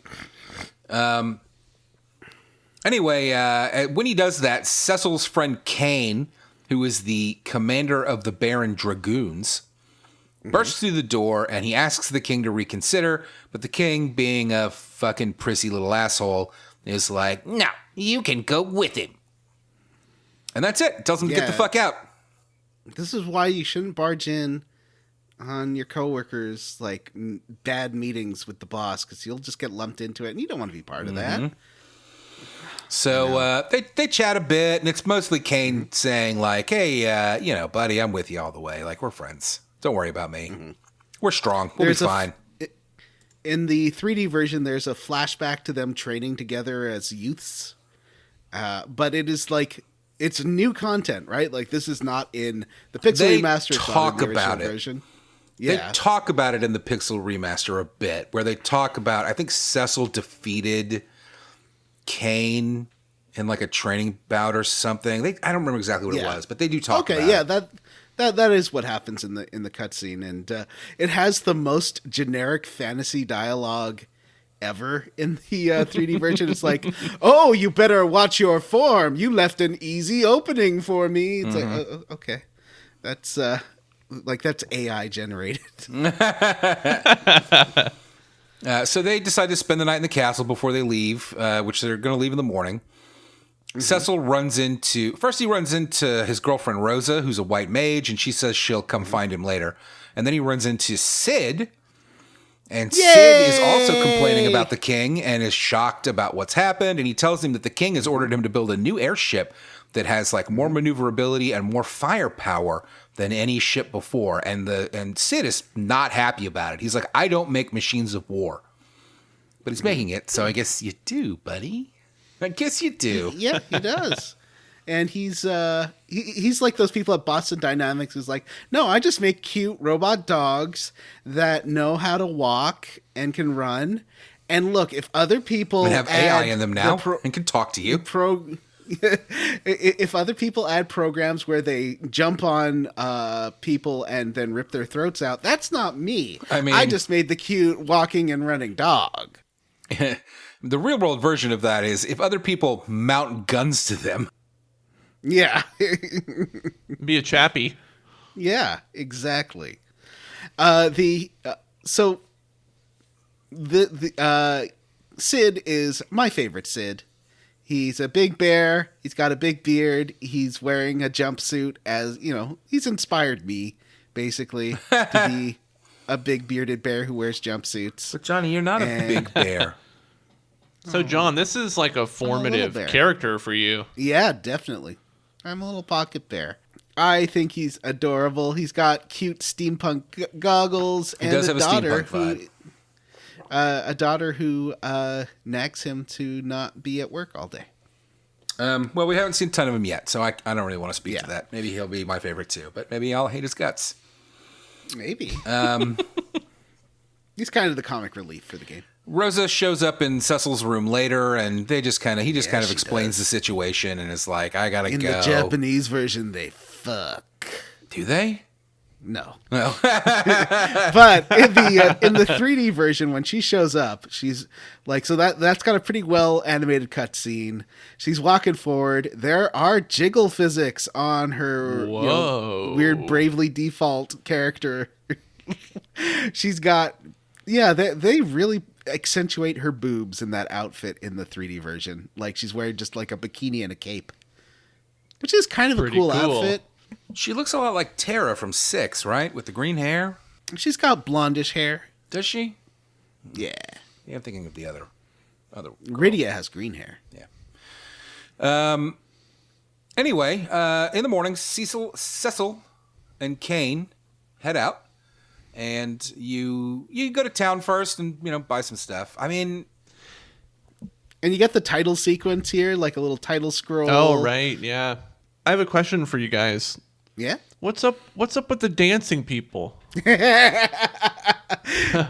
Anyway, when he does that, Cecil's friend Kane, who is the commander of the Baron Dragoons, bursts through the door, and he asks the king to reconsider, but the king, being a fucking prissy little asshole, is like, no, you can go with him. And that's it. Tells him to get the fuck out. This is why you shouldn't barge in on your coworkers' like bad meetings with the boss, because you'll just get lumped into it, and you don't want to be part of that. So they chat a bit, and it's mostly Kane saying like, hey, buddy, I'm with you all the way. Like, we're friends. Don't worry about me. We're strong. We'll be fine. In the 3D version, there's a flashback to them training together as youths. But it is like, it's new content, right? Like, this is not in the Pixel Remaster. They talk about it. Version. They talk about it in the Pixel Remaster a bit, where they talk about, I think Cecil defeated Kane in like a training bout or something. I don't remember exactly what it was, but they do talk about it. That is what happens in the cutscene, and it has the most generic fantasy dialogue ever in the 3D version. It's like, oh, you better watch your form. You left an easy opening for me. It's like, okay, that's that's AI generated. So they decide to spend the night in the castle before they leave, which they're going to leave in the morning. Cecil runs into his girlfriend Rosa, who's a white mage, and she says she'll come find him later. And then he runs into Sid, and Sid is also complaining about the king and is shocked about what's happened. And he tells him that the king has ordered him to build a new airship that has like more maneuverability and more firepower than any ship before. And Sid is not happy about it. He's like, I don't make machines of war, but he's making it, so I guess you do, buddy. I guess you do. Yeah, he does. And he's like those people at Boston Dynamics who's like, no, I just make cute robot dogs that know how to walk and can run. And look, if other people have AI in them now and can talk to you. If other people add programs where they jump on people and then rip their throats out, that's not me. I mean, I just made the cute walking and running dog. The real world version of that is if other people mount guns to them. Yeah. Be a chappie. Yeah, exactly. Sid is my favorite Sid. He's a big bear. He's got a big beard. He's wearing a jumpsuit he's inspired me basically to be a big bearded bear who wears jumpsuits. But Johnny, you're not a big bear. So, John, this is like a formative character for you. Yeah, definitely. I'm a little pocket bear. I think he's adorable. He's got cute steampunk goggles and a daughter who nags him to not be at work all day. Well, we haven't seen a ton of him yet, so I don't really want to speak to that. Maybe he'll be my favorite too, but maybe I'll hate his guts. Maybe. He's kind of the comic relief for the game. Rosa shows up in Cecil's room later, and he just kind of she explains does. the situation and is like, I gotta In go. the Japanese version, they fuck. Do they? No. No. But in the 3D version, when she shows up, she's like, so that's got a pretty well animated cutscene. She's walking forward. There are jiggle physics on her weird Bravely Default character. She's got, they really accentuate her boobs in that outfit in the 3D version. Like she's wearing just like a bikini and a cape, which is kind of a cool outfit. She looks a lot like Tara from 6, right? With the green hair. She's got blondish hair. Does she? Yeah. Yeah, I'm thinking of the other. Rydia has green hair. Yeah. Anyway, in the morning, Cecil, and Kane head out, and you go to town first and buy some stuff. I mean, and you get the title sequence here, like a little title scroll. Oh right, yeah. I have a question for you guys. Yeah. What's up with the dancing people?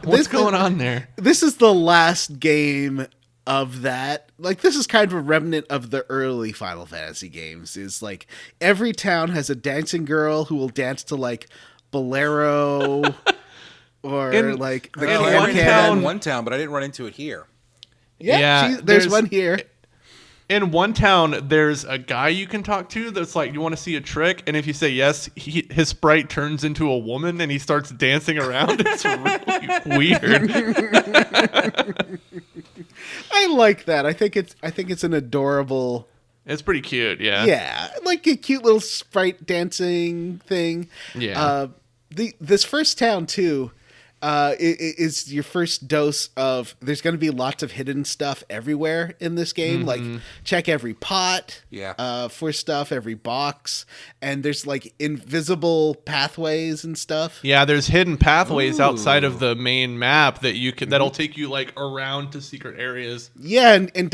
What's going on there? This is the last game of that. Like, this is kind of a remnant of the early Final Fantasy games. Is like every town has a dancing girl who will dance to like Bolero or like the one town, but I didn't run into it here. Yeah, there's one here. In one town, there's a guy you can talk to that's like, you want to see a trick? And if you say yes, his sprite turns into a woman and he starts dancing around. It's really weird. I like that. I think it's an adorable. It's pretty cute, yeah. Yeah, like a cute little sprite dancing thing. Yeah. This first town too. Is your first dose of there's going to be lots of hidden stuff everywhere in this game. Like check every pot for stuff, every box, and there's like invisible pathways and stuff. Yeah, there's hidden pathways outside of the main map that you can that'll take you like around to secret areas. Yeah, and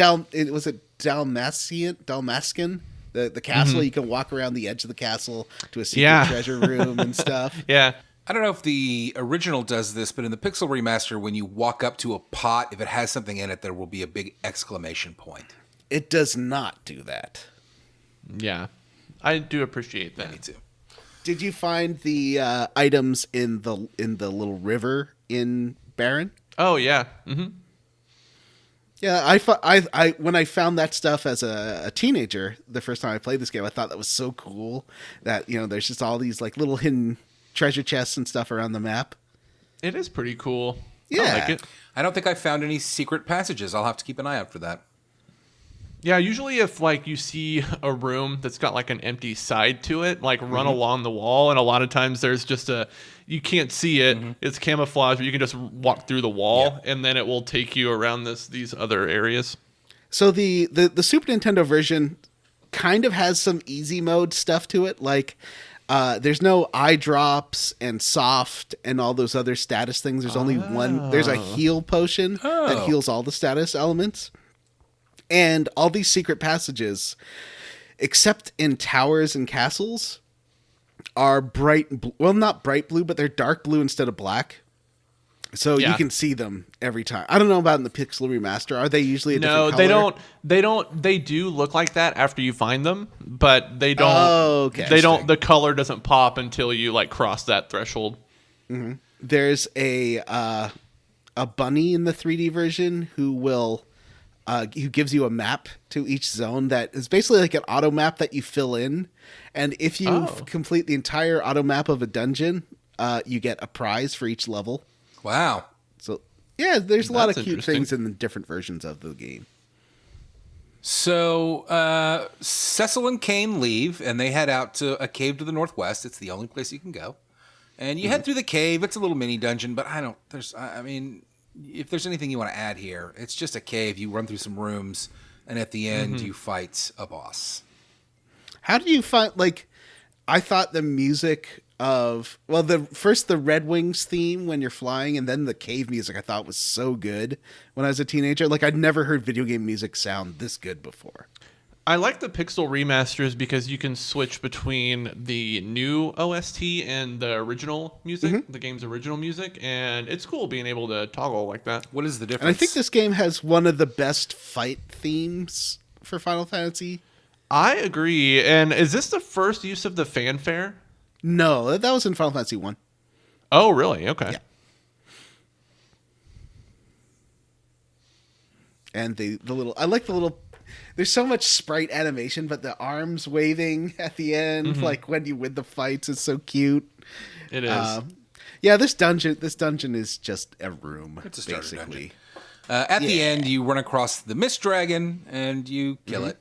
was it Dalmascan? The castle, you can walk around the edge of the castle to a secret treasure room and stuff. Yeah. I don't know if the original does this, but in the Pixel Remaster, when you walk up to a pot, if it has something in it, there will be a big exclamation point. It does not do that. Yeah. I do appreciate that. Me too. Did you find the items in the little river in Baron? Oh, yeah. Mm-hmm. Yeah, I when I found that stuff as a teenager, the first time I played this game, I thought that was so cool that, there's just all these like little hidden treasure chests and stuff around the map. It is pretty cool. Yeah. I like it. I don't think I found any secret passages. I'll have to keep an eye out for that. Yeah, usually if like you see a room that's got like an empty side to it, like run along the wall, and a lot of times there's just you can't see it. It's camouflage, but you can just walk through the wall and then it will take you around these other areas. So the Super Nintendo version kind of has some easy mode stuff to it, like there's no eye drops and soft and all those other status things. There's only one. There's a heal potion that heals all the status elements. And all these secret passages, except in towers and castles, are not bright blue, but they're dark blue instead of black. So you can see them every time. I don't know about in the Pixel Remaster. Are they usually a different color? No, they don't. They do look like that after you find them, but they don't. Oh, okay. They don't. The color doesn't pop until you like cross that threshold. Mm-hmm. There's a bunny in the 3D version who gives you a map to each zone that is basically like an auto map that you fill in, and if you complete the entire auto map of a dungeon, you get a prize for each level. Wow. So, yeah, there's a lot of cute things in the different versions of the game. So, Cecil and Kane leave, and they head out to a cave to the northwest. It's the only place you can go. And you head through the cave. It's a little mini dungeon, but if there's anything you want to add here, it's just a cave. You run through some rooms, and at the end, you fight a boss. How do you find, I thought the music the Red Wings theme when you're flying, and then the cave music I thought was so good when I was a teenager. Like, I'd never heard video game music sound this good before. I like the pixel remasters because you can switch between the new OST and the original music, the game's original music, and it's cool being able to toggle like that. What is the difference? And I think this game has one of the best fight themes for Final Fantasy. I agree. And is this the first use of the fanfare? No, that was in Final Fantasy 1. Oh, really? Okay. Yeah. And the little, I like the little, there's so much sprite animation, but the arms waving at the end, like when you win the fights, is so cute. It is. Yeah, this dungeon is just a room. It's a starter basically. dungeon. At the end, you run across the Mist Dragon and you kill it,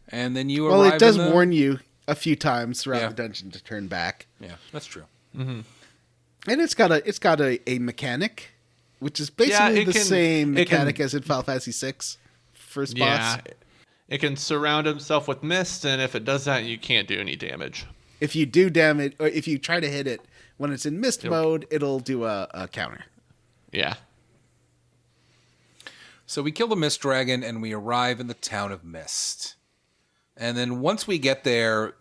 and then you Well, arrive. it does in the... warn you a few times throughout Yeah. the dungeon to turn back. Yeah, that's true. And it's got a mechanic, which is basically the same mechanic as in Final Fantasy VI for spots. Yeah. It can surround himself with mist, and if it does that, you can't do any damage. If you do damage, or if you try to hit it when it's in mist mode, it'll do a counter. Yeah. So we kill the Mist Dragon and we arrive in the town of Mist. And then once we get there,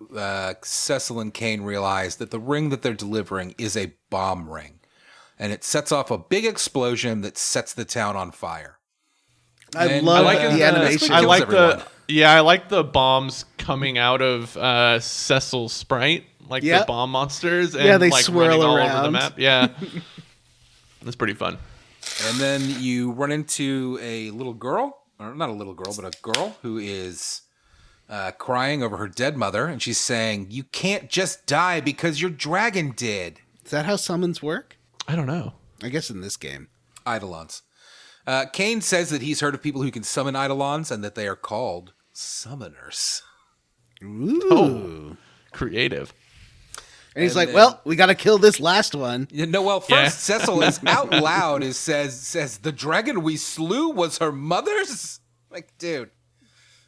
Cecil and Kane realize that the ring that they're delivering is a bomb ring. And it sets off a big explosion that sets the town on fire. I And love I like the animation. I kills like everyone. I like the bombs coming out of Cecil's sprite, like the Yep. bomb monsters, and Yeah, they like swirl running all over the around. map. Yeah, that's pretty fun. And then you run into a little girl, or not a little girl, but a girl who is crying over her dead mother. And she's saying, "You can't just die because your dragon did." Is that how summons work? I don't know. I guess in this game. Eidolons. Kane says that he's heard of people who can summon Eidolons and that they are called summoners. Ooh. Creative. And he's And like, then- well, we got to kill this last one. You know, well, first Yeah. Cecil is out loud. Says the dragon we slew was her mother's. Like, dude,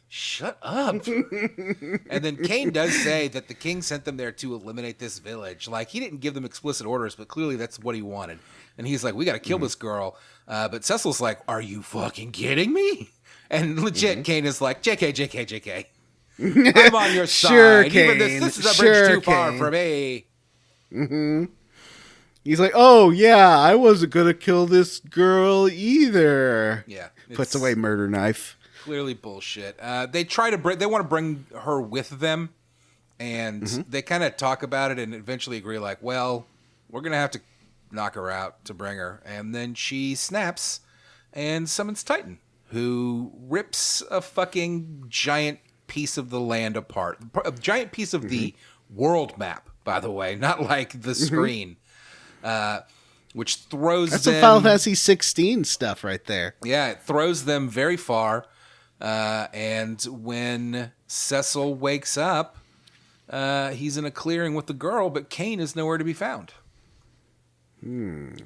shut up. And then Kane does say that the king sent them there to eliminate this village. Like, he didn't give them explicit orders, but clearly that's what he wanted. And he's like, we got to kill this girl. But Cecil's like, are you fucking kidding me? And legit, Kane is like, JK. I'm on your side. Sure, Even Kane. this is a bridge Sure, too far Kane. for me. He's like, oh, yeah, I wasn't going to kill this girl either. Yeah. Puts it's away murder knife. Clearly bullshit. They want to bring her with them, and they kind of talk about it and eventually agree, like, well, we're going to have to knock her out to bring her. And then she snaps and summons Titan, who rips a fucking giant piece of the land apart. A giant piece of the world map, by the way, not like the screen, which throws That's them... some Final Fantasy 16 stuff right there. Yeah, it throws them very far. And when Cecil wakes up, he's in a clearing with the girl, but Kane is nowhere to be found.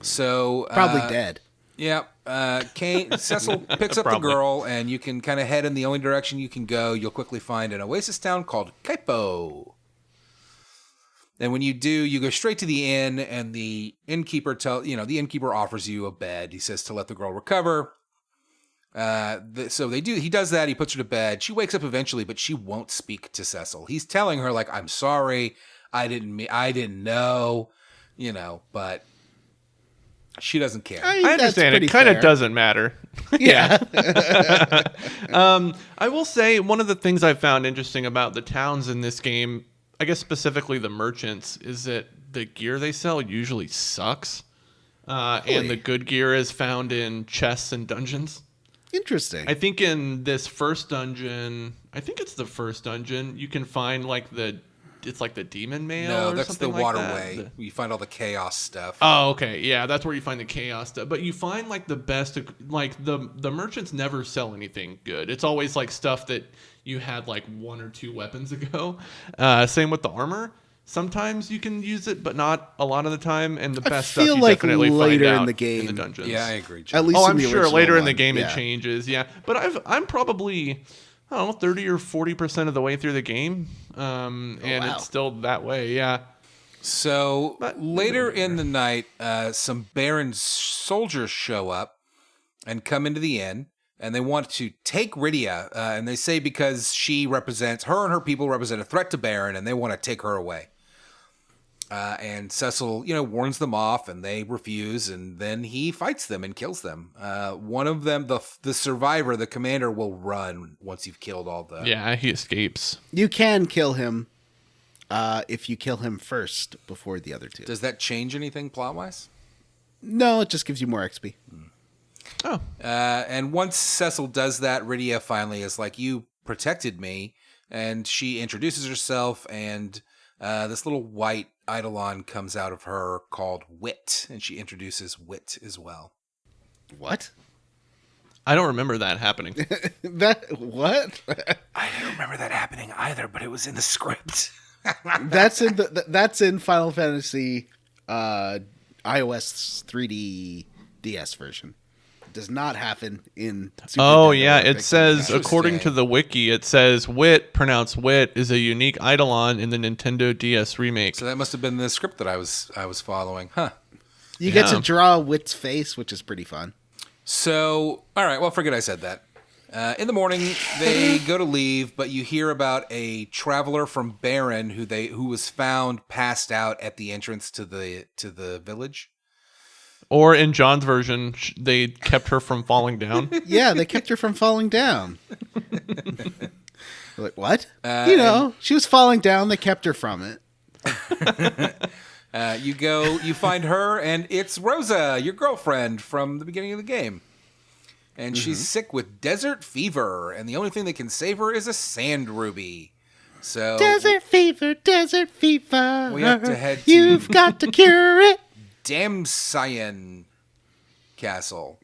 So Probably dead. Yeah, Cecil picks up the Probably. girl, and you can kind of head in the only direction you can go. You'll quickly find an oasis town called Kaipo. And when you do, you go straight to the inn, and the innkeeper the innkeeper offers you a bed. He says to let the girl recover. So they do. He does that. He puts her to bed. She wakes up eventually, but she won't speak to Cecil. He's telling her like, "I'm sorry. I didn't know." But she doesn't care. I understand. It kind of doesn't matter. Yeah. I will say one of the things I found interesting about the towns in this game, I guess specifically the merchants, is that the gear they sell usually sucks. And the good gear is found in chests and dungeons. Interesting. I think in this first dungeon, it's the first dungeon, you can find it's like the demon mail No, or that's the something like waterway. that. You find all the chaos stuff. Oh, okay. Yeah, that's where you find the chaos stuff. But you find like the best, like the merchants never sell anything good. It's always like stuff that you had like 1 or 2 weapons ago. Same with the armor. Sometimes you can use it, but not a lot of the time. And the best stuff feel you like definitely later find in out the game. in the dungeons. Yeah, I agree, John. At least Oh, in I'm the sure original later in the one. game Yeah. it changes. Yeah, but I'm probably 30 or 40% of the way through the game, and wow. it's still that way. Yeah. So But- later in the night, some Baron soldiers show up and come into the inn, and they want to take Rydia, and they say because her and her people represent a threat to Baron, and they want to take her away. And Cecil, warns them off, and they refuse, and then he fights them and kills them. One of them, the survivor, the commander, will run once you've killed all the... Yeah, he escapes. You can kill him if you kill him first before the other two. Does that change anything plot-wise? No, it just gives you more XP. Oh. And once Cecil does that, Rydia finally is like, you protected me. And she introduces herself, and this little white eidolon comes out of her called Wit. And she introduces Wit as well. What? I don't remember that happening. What? I don't remember that happening either, but it was in the script. That's in Final Fantasy iOS 3D DS version. It does not happen in Super Nintendo it says, Interesting. according to the wiki, it says Wit, pronounced Wit, is a unique eidolon in the Nintendo DS remake. So that must have been the script that I was following. Huh. You get Yeah. to draw Wit's face, which is pretty fun. So, all right, well, forget I said that. In the morning, they go to leave, but you hear about a traveler from Baron who was found passed out at the entrance to the village. Or in John's version, they kept her from falling down. Yeah, they kept her from falling down. Like, what? She was falling down. They kept her from it. You find her, and it's Rosa, your girlfriend from the beginning of the game. And she's sick with desert fever, and the only thing that can save her is a sand ruby. So Desert fever, desert fever. We have to head to- You've got to cure it. Damsian Castle.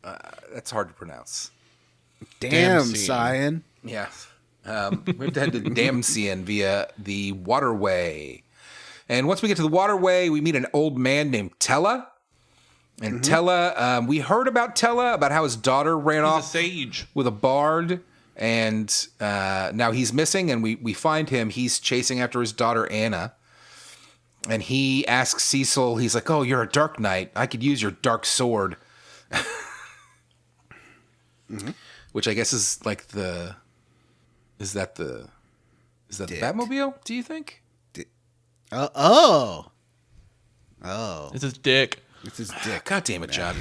That's hard to pronounce. Damn, Damn, Cyan. Yeah. We have to head to Damsian via the waterway. And once we get to the waterway, we meet an old man named Tellah. And Tellah, we heard about Tellah, about how his daughter ran He's a off sage. with a bard. And now he's missing, and we find him. He's chasing after his daughter, Anna. And he asks Cecil, he's like, oh, you're a dark knight. I could use your dark sword. Which I guess is like Is that the Batmobile, do you think? Oh. It's his dick. It's his dick. God damn it, John.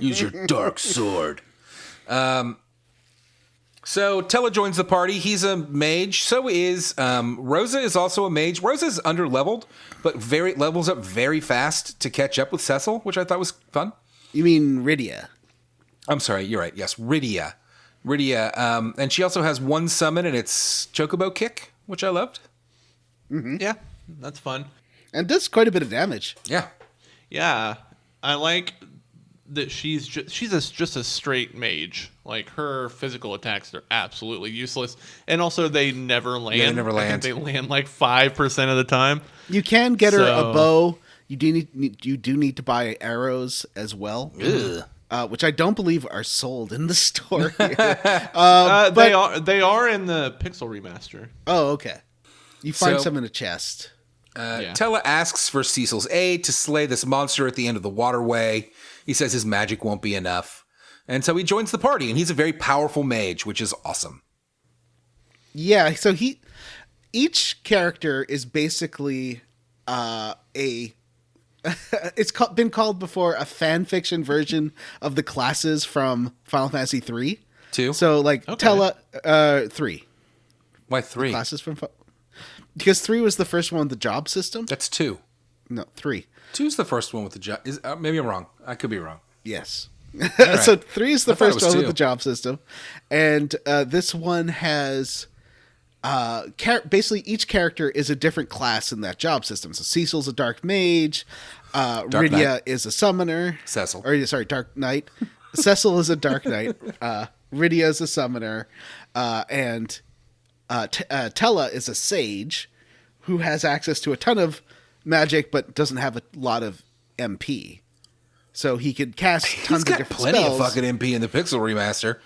Use your dark sword. So Tellah joins the party. He's a mage. So is Rosa is also a mage. Rosa's under-leveled, but levels up very fast to catch up with Cecil, which I thought was fun. You mean Rydia? I'm sorry, you're right. Yes, Rydia. And she also has one summon, and it's Chocobo Kick, which I loved. Yeah, that's fun. And does quite a bit of damage. Yeah. Yeah, I like that she's just a straight mage. Like, her physical attacks are absolutely useless, and also they never land. Yeah, they never land. I think they land like 5% of the time. You can get her So- a bow. You do need to buy arrows as well. Which I don't believe are sold in the store here. They are in the Pixel remaster. Oh, okay. You find So- some in a chest. Yeah. Tellah asks for Cecil's aid to slay this monster at the end of the waterway. He says his magic won't be enough. And so he joins the party, and he's a very powerful mage, which is awesome. Yeah, so each character is basically been called before a fan fiction version of the classes from Final Fantasy 3. 2? So like Tellah 3. Why 3? Classes from because 3 was the first one with the job system. That's 2. No, 3. 2's the first one with the job. Maybe I'm wrong. I could be wrong. Yes. right. So 3 is the I thought it first was one with 2. the job system. And this one has basically each character is a different class in that job system. So Cecil's a dark mage, Rydia knight. is a summoner. Cecil. Dark knight. Cecil is a dark knight. Rydia is a summoner. And Tellah is a sage who has access to a ton of magic but doesn't have a lot of MP. So he could cast He's tons of got different plenty spells. of fucking MP in the Pixel remaster.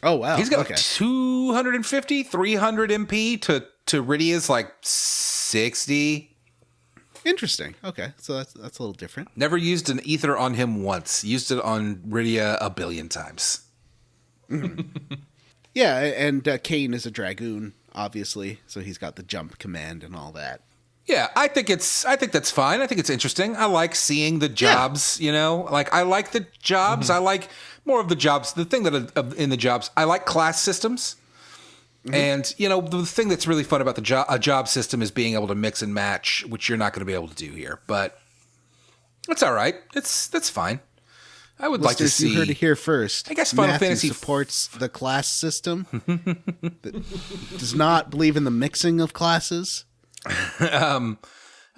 Oh, wow. He's got okay. like 250, 300 MP to Rydia's like 60. Interesting. Okay, so that's a little different. Never used an ether on him once. Used it on Rydia a billion times. Yeah, and Kane is a dragoon, obviously, so he's got the jump command and all that. Yeah, I think that's fine. I think it's interesting. I like seeing the jobs, you know? Like, I like the jobs. I like more of the jobs. The thing that in the jobs, I like class systems. And, you know, the thing that's really fun about a job system is being able to mix and match, which you're not going to be able to do here. But it's all right. That's fine. I would like to see. You heard it here first. I guess Final Matthew Fantasy supports the class system. That does not believe in the mixing of classes. I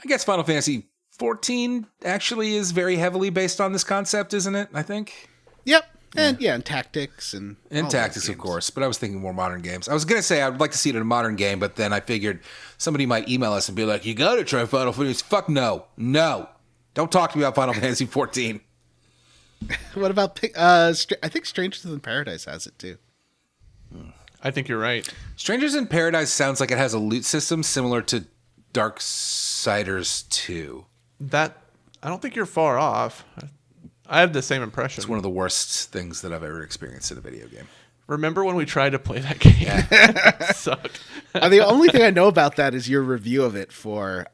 guess Final Fantasy 14 actually is very heavily based on this concept, isn't it? I think. Yep. And and tactics and tactics, of course. But I was thinking more modern games. I was going to say I would like to see it in a modern game, but then I figured somebody might email us and be like, you got to try Final Fantasy. Fuck no. No. Don't talk to me about Final Fantasy 14. What about I think Strangers in Paradise has it too. I think you're right. Strangers in Paradise sounds like it has a loot system similar to Darksiders 2. That I don't think you're far off. I have the same impression. It's one of the worst things that I've ever experienced in a video game. Remember when we tried to play that game? It sucked. The only thing I know about that is your review of it for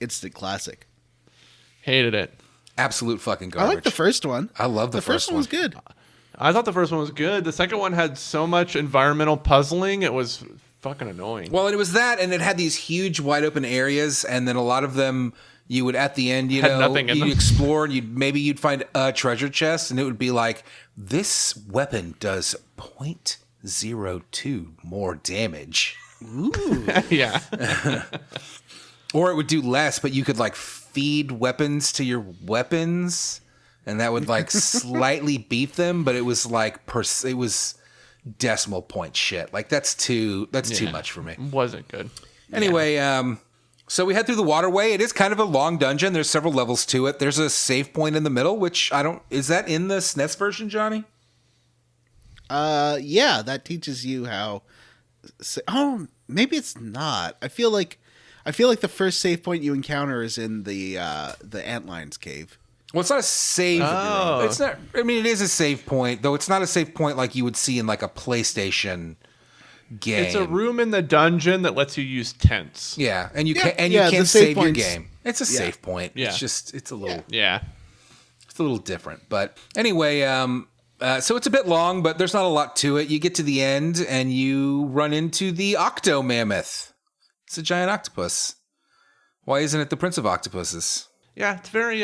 Instant Classic. Hated it. Absolute fucking garbage. I like the first one. I love the first one. Was good. I thought the first one was good. The second one had so much environmental puzzling. It was fucking annoying. Well, it was that, and it had these huge wide open areas, and then a lot of them you would at the end, Had nothing in you'd them. explore, and you'd find a treasure chest, and it would be like, this weapon does 0.02 more damage. Yeah. Or it would do less, but you could like feed weapons to your weapons, and that would like slightly beat them, but it was like it was decimal point shit. Like that's too much for me. Wasn't good. Anyway, so we head through the waterway. It is kind of a long dungeon. There's several levels to it. There's a save point in the middle, which is that in the SNES version, Johnny? Yeah, that teaches you how. Oh, maybe it's not. I feel like the first save point you encounter is in the Antlions cave. Well, it's not a save. Oh. It's not. I mean, it is a save point, though. It's not a save point like you would see in like a PlayStation game. It's a room in the dungeon that lets you use tents. Yeah, and you Yeah. can Yeah, can the save save your points- game. It's a save point. Yeah. It's just it's a little Yeah. it's a little different. But anyway, so it's a bit long, but there's not a lot to it. You get to the end and you run into the Octo Mammoth. It's a giant octopus. Why isn't it the Prince of Octopuses? Yeah, it's very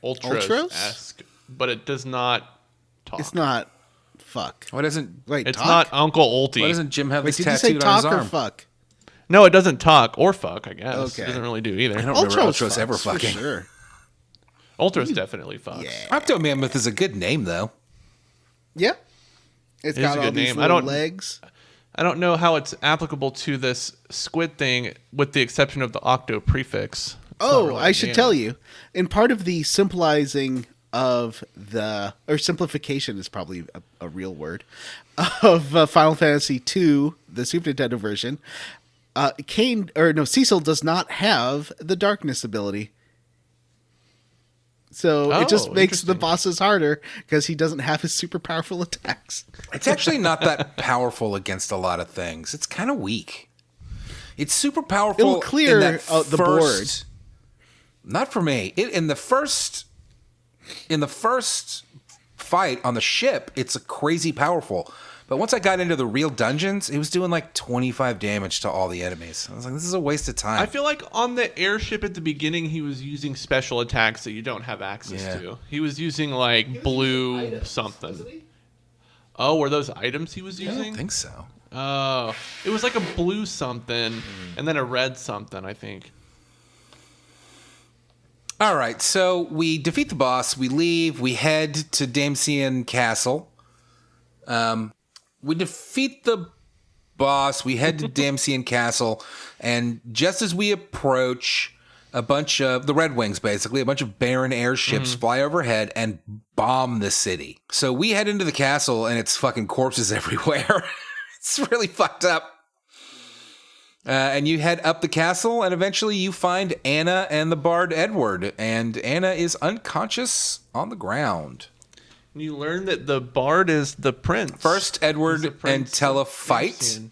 Ultros-esque, but it does not talk. It's not. Fuck. Why doesn't Wait, It's talk? not Uncle Ulti. Why doesn't Jim have Wait, this did you say tattooed on his talk or arm? fuck? No, it doesn't talk or fuck, I guess. Okay. It doesn't really do either. I don't remember Ultros fucks, ever for fucking. Sure. Ultros definitely fucks. Yeah. Octo Mammoth is a good name, though. Yeah. It's It is got a all good these name. I little don't- legs. I don't know how it's applicable to this squid thing, with the exception of the octo prefix. It's not Oh, really I should named. tell you. In part of the simplification is probably a real word, of Final Fantasy II, the Super Nintendo version, Cecil does not have the darkness ability. So it just Oh, makes the interesting. bosses harder because he doesn't have his super powerful attacks. It's actually not that powerful against a lot of things. It's kind of weak. It's super powerful. It'll clear in that the board. Not for me. In the first fight on the ship, it's a crazy powerful. But once I got into the real dungeons, it was doing like 25 damage to all the enemies. I was like, this is a waste of time. I feel like on the airship at the beginning, he was using special attacks that you don't have access to. He was using like blue something. Oh, were those items he was I using? don't think so. Oh, it was like a blue something and then a red something, I think. All right, so we defeat the boss. We leave. We head to Damsian Castle. We defeat the boss. We head to Damsian Castle, and just as we approach, a bunch of the Red Wings, basically, a bunch of Baron airships fly overhead and bomb the city. So we head into the castle, and it's fucking corpses everywhere. It's really fucked up. And you head up the castle, and eventually you find Anna and the bard Edward. And Anna is unconscious on the ground. You learn that the bard is the prince. First, Edward and prince Tellah of fight. Damsian.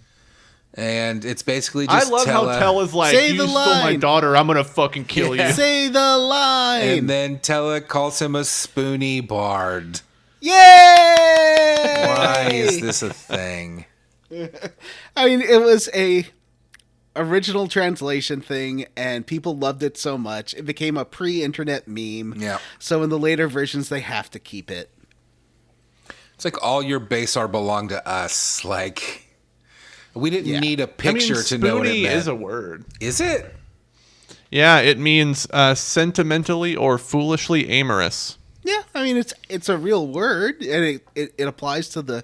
And it's basically just I love how Tellah's like, Say you the stole my line. daughter, I'm going to fucking kill you. Say the line. And then Tellah calls him a spoony bard. Yay! Why is this a thing? I mean, it was a original translation thing, and people loved it so much. It became a pre-internet meme. Yeah. So in the later versions, they have to keep it. It's like all your base art belong to us. Like, we didn't need a picture to know what it spoony meant. is a word. Is it? Yeah, it means sentimentally or foolishly amorous. Yeah, I mean, it's a real word, and it applies to the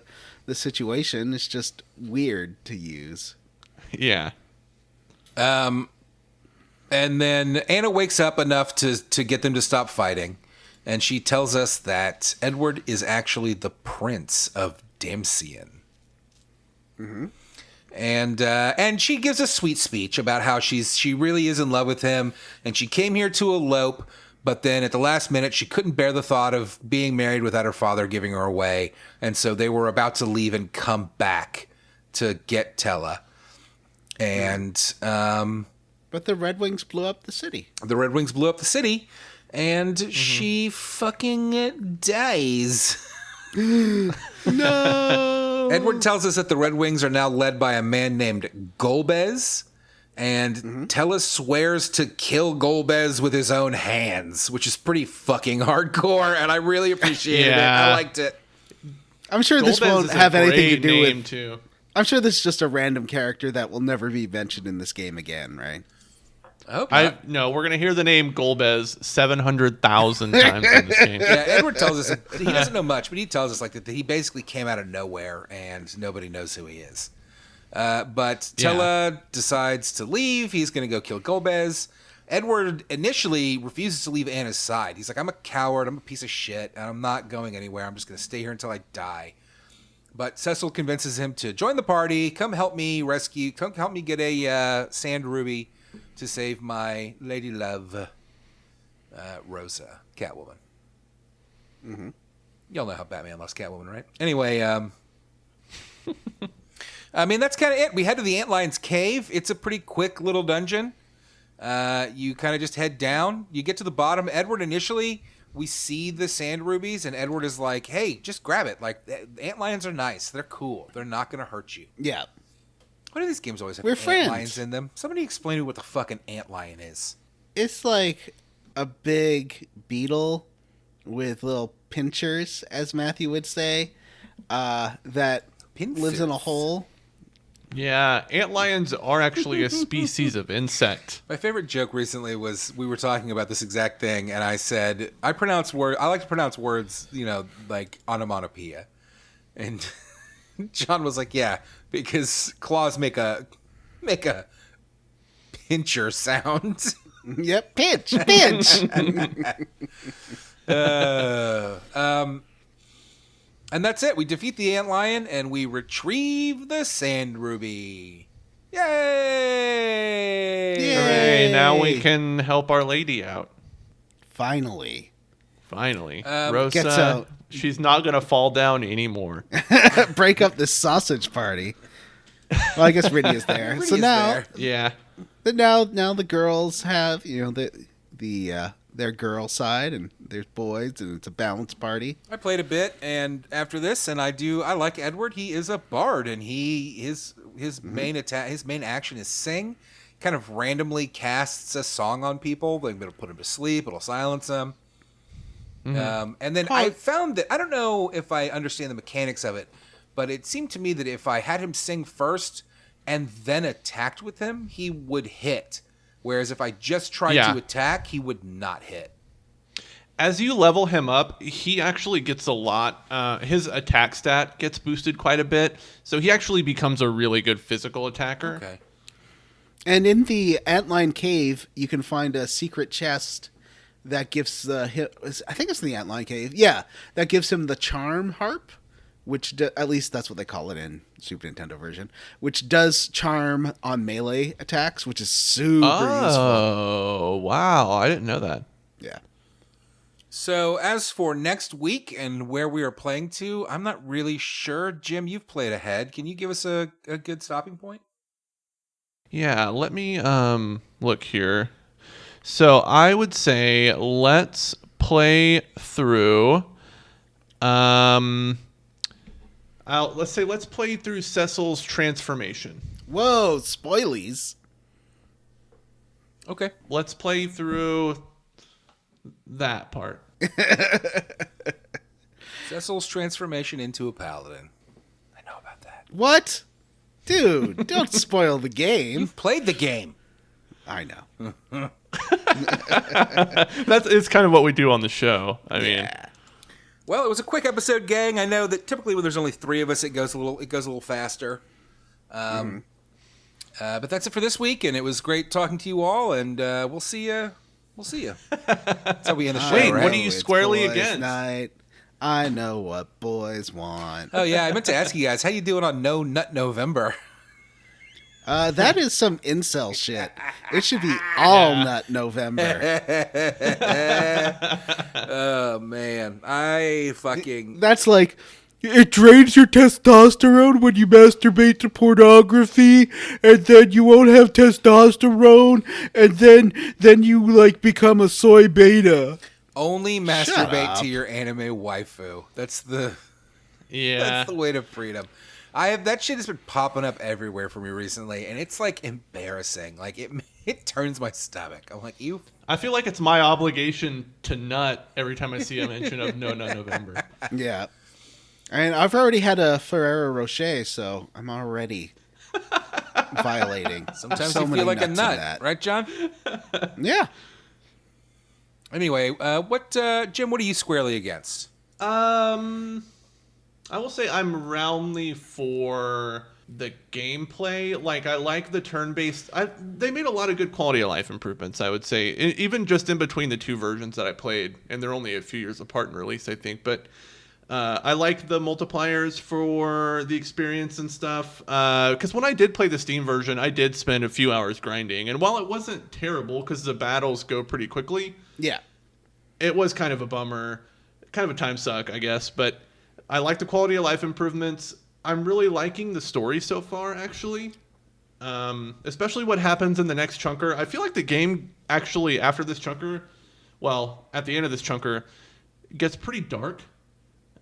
situation. It's just weird to use. Yeah. And then Anna wakes up enough to get them to stop fighting. And she tells us that Edward is actually the prince of Damsian. Mm-hmm. And she gives a sweet speech about how she really is in love with him. And she came here to elope. But then at the last minute, she couldn't bear the thought of being married without her father giving her away. And so they were about to leave and come back to get Tellah. And But the Red Wings blew up the city. the Red Wings blew up the city. And she fucking dies. No! Edward tells us that the Red Wings are now led by a man named Golbez. And Tellah swears to kill Golbez with his own hands, which is pretty fucking hardcore, and I really appreciated it. I liked it. I'm sure this Golbez won't is a have anything to great do name, with... too. I'm sure this is just a random character that will never be mentioned in this game again, right? I hope not. No, we're going to hear the name Golbez 700,000 times in this game. Yeah, Edward tells us that he doesn't know much, but he tells us like that he basically came out of nowhere and nobody knows who he is. But Tellah decides to leave. He's going to go kill Golbez. Edward initially refuses to leave Anna's side. He's like, I'm a coward. I'm a piece of shit. And I'm not going anywhere. I'm just going to stay here until I die. But Cecil convinces him to join the party. Come help me come help me get a sand ruby to save my lady love, Rosa, Catwoman. Mm-hmm. Y'all know how Batman loves Catwoman, right? Anyway, I mean, that's kind of it. We head to the Antlion's cave. It's a pretty quick little dungeon. You kind of just head down. You get to the bottom. Edward initially, we see the sand rubies, and Edward is like, hey, just grab it. Like, antlions are nice. They're cool. They're not going to hurt you. Yeah. Why do these games always have We're antlions friends. in them? Somebody explain to me what the fucking antlion is. It's like a big beetle with little pinchers, as Matthew would say, that lives in a hole. Yeah, antlions are actually a species of insect. My favorite joke recently was we were talking about this exact thing, and I said I like to pronounce words, like onomatopoeia, and John was like, "Yeah, because claws make a pincher sound." Yep, pinch. And that's it. We defeat the antlion, and we retrieve the sand ruby. Yay! Hooray, now we can help our lady out. Finally. Rosa, Gets out. she's not going to fall down anymore. Break up this sausage party. Well, I guess Riddy is there. So Riddy's now, there. Yeah. but now the girls have their girl side, and there's boys, and it's a balanced party. I played a bit, and after this, and I like Edward. He is a bard, and his main action is sing. Kind of randomly casts a song on people. Like, it'll put them to sleep. It'll silence them. And then I found that I don't know if I understand the mechanics of it, but it seemed to me that if I had him sing first and then attacked with him, he would hit. Whereas if I just tried to attack, he would not hit. As you level him up, he actually gets a lot. His attack stat gets boosted quite a bit, so he actually becomes a really good physical attacker. Okay. And in the Antlion Cave, you can find a secret chest that gives I think it's in the Antlion Cave. Yeah, that gives him the charm harp, which at least that's what they call it in Super Nintendo version, which does charm on melee attacks, which is super useful. Oh, wow. I didn't know that. Yeah. So as for next week and where we are playing to, I'm not really sure. Jim, you've played ahead. Can you give us a good stopping point? Yeah, let me look here. So I would say let's play through let's play through Cecil's transformation. Whoa, spoilies. Okay. Let's play through that part. Cecil's transformation into a paladin. I know about that. What? Dude, don't spoil the game. You've played the game. I know. It's kind of what we do on the show. I mean, Yeah. Well, it was a quick episode, gang. I know that typically when there's only 3 of us, it goes a little faster. But that's it for this week, and it was great talking to you all. And we'll see you. We'll see you. That's how we end the show. Wait, right? what are you It's squarely boys' against? Night. I know what boys want. Oh yeah, I meant to ask you guys how you doing on No Nut November. That is some incel shit. It should be all nut November. Oh man, I fucking That's like, it drains your testosterone when you masturbate to pornography, and then you won't have testosterone, and then you like become a soy beta. only masturbate up. to your anime waifu. That's the yeah. way to freedom. That shit has been popping up everywhere for me recently, and it's like embarrassing. Like it turns my stomach. I'm like, you. I feel like it's my obligation to nut every time I see a mention of No Nut November. Yeah. And I've already had a Ferrero Rocher, so I'm already violating. Sometimes so you many feel like a nuts in nut, that. right, John? Yeah. Anyway, Jim? What are you squarely against? I will say I'm roundly for the gameplay. Like, I like the turn-based. They made a lot of good quality of life improvements, I would say, even just in between the 2 versions that I played, and they're only a few years apart in release, I think. But I like the multipliers for the experience and stuff. Because when I did play the Steam version, I did spend a few hours grinding, and while it wasn't terrible because the battles go pretty quickly, Yeah. it was kind of a bummer, kind of a time suck, I guess. But I like the quality of life improvements. I'm really liking the story so far, actually. Especially what happens in the next chunker. I feel like the game actually, after this chunker, well, at the end of this chunker, gets pretty dark.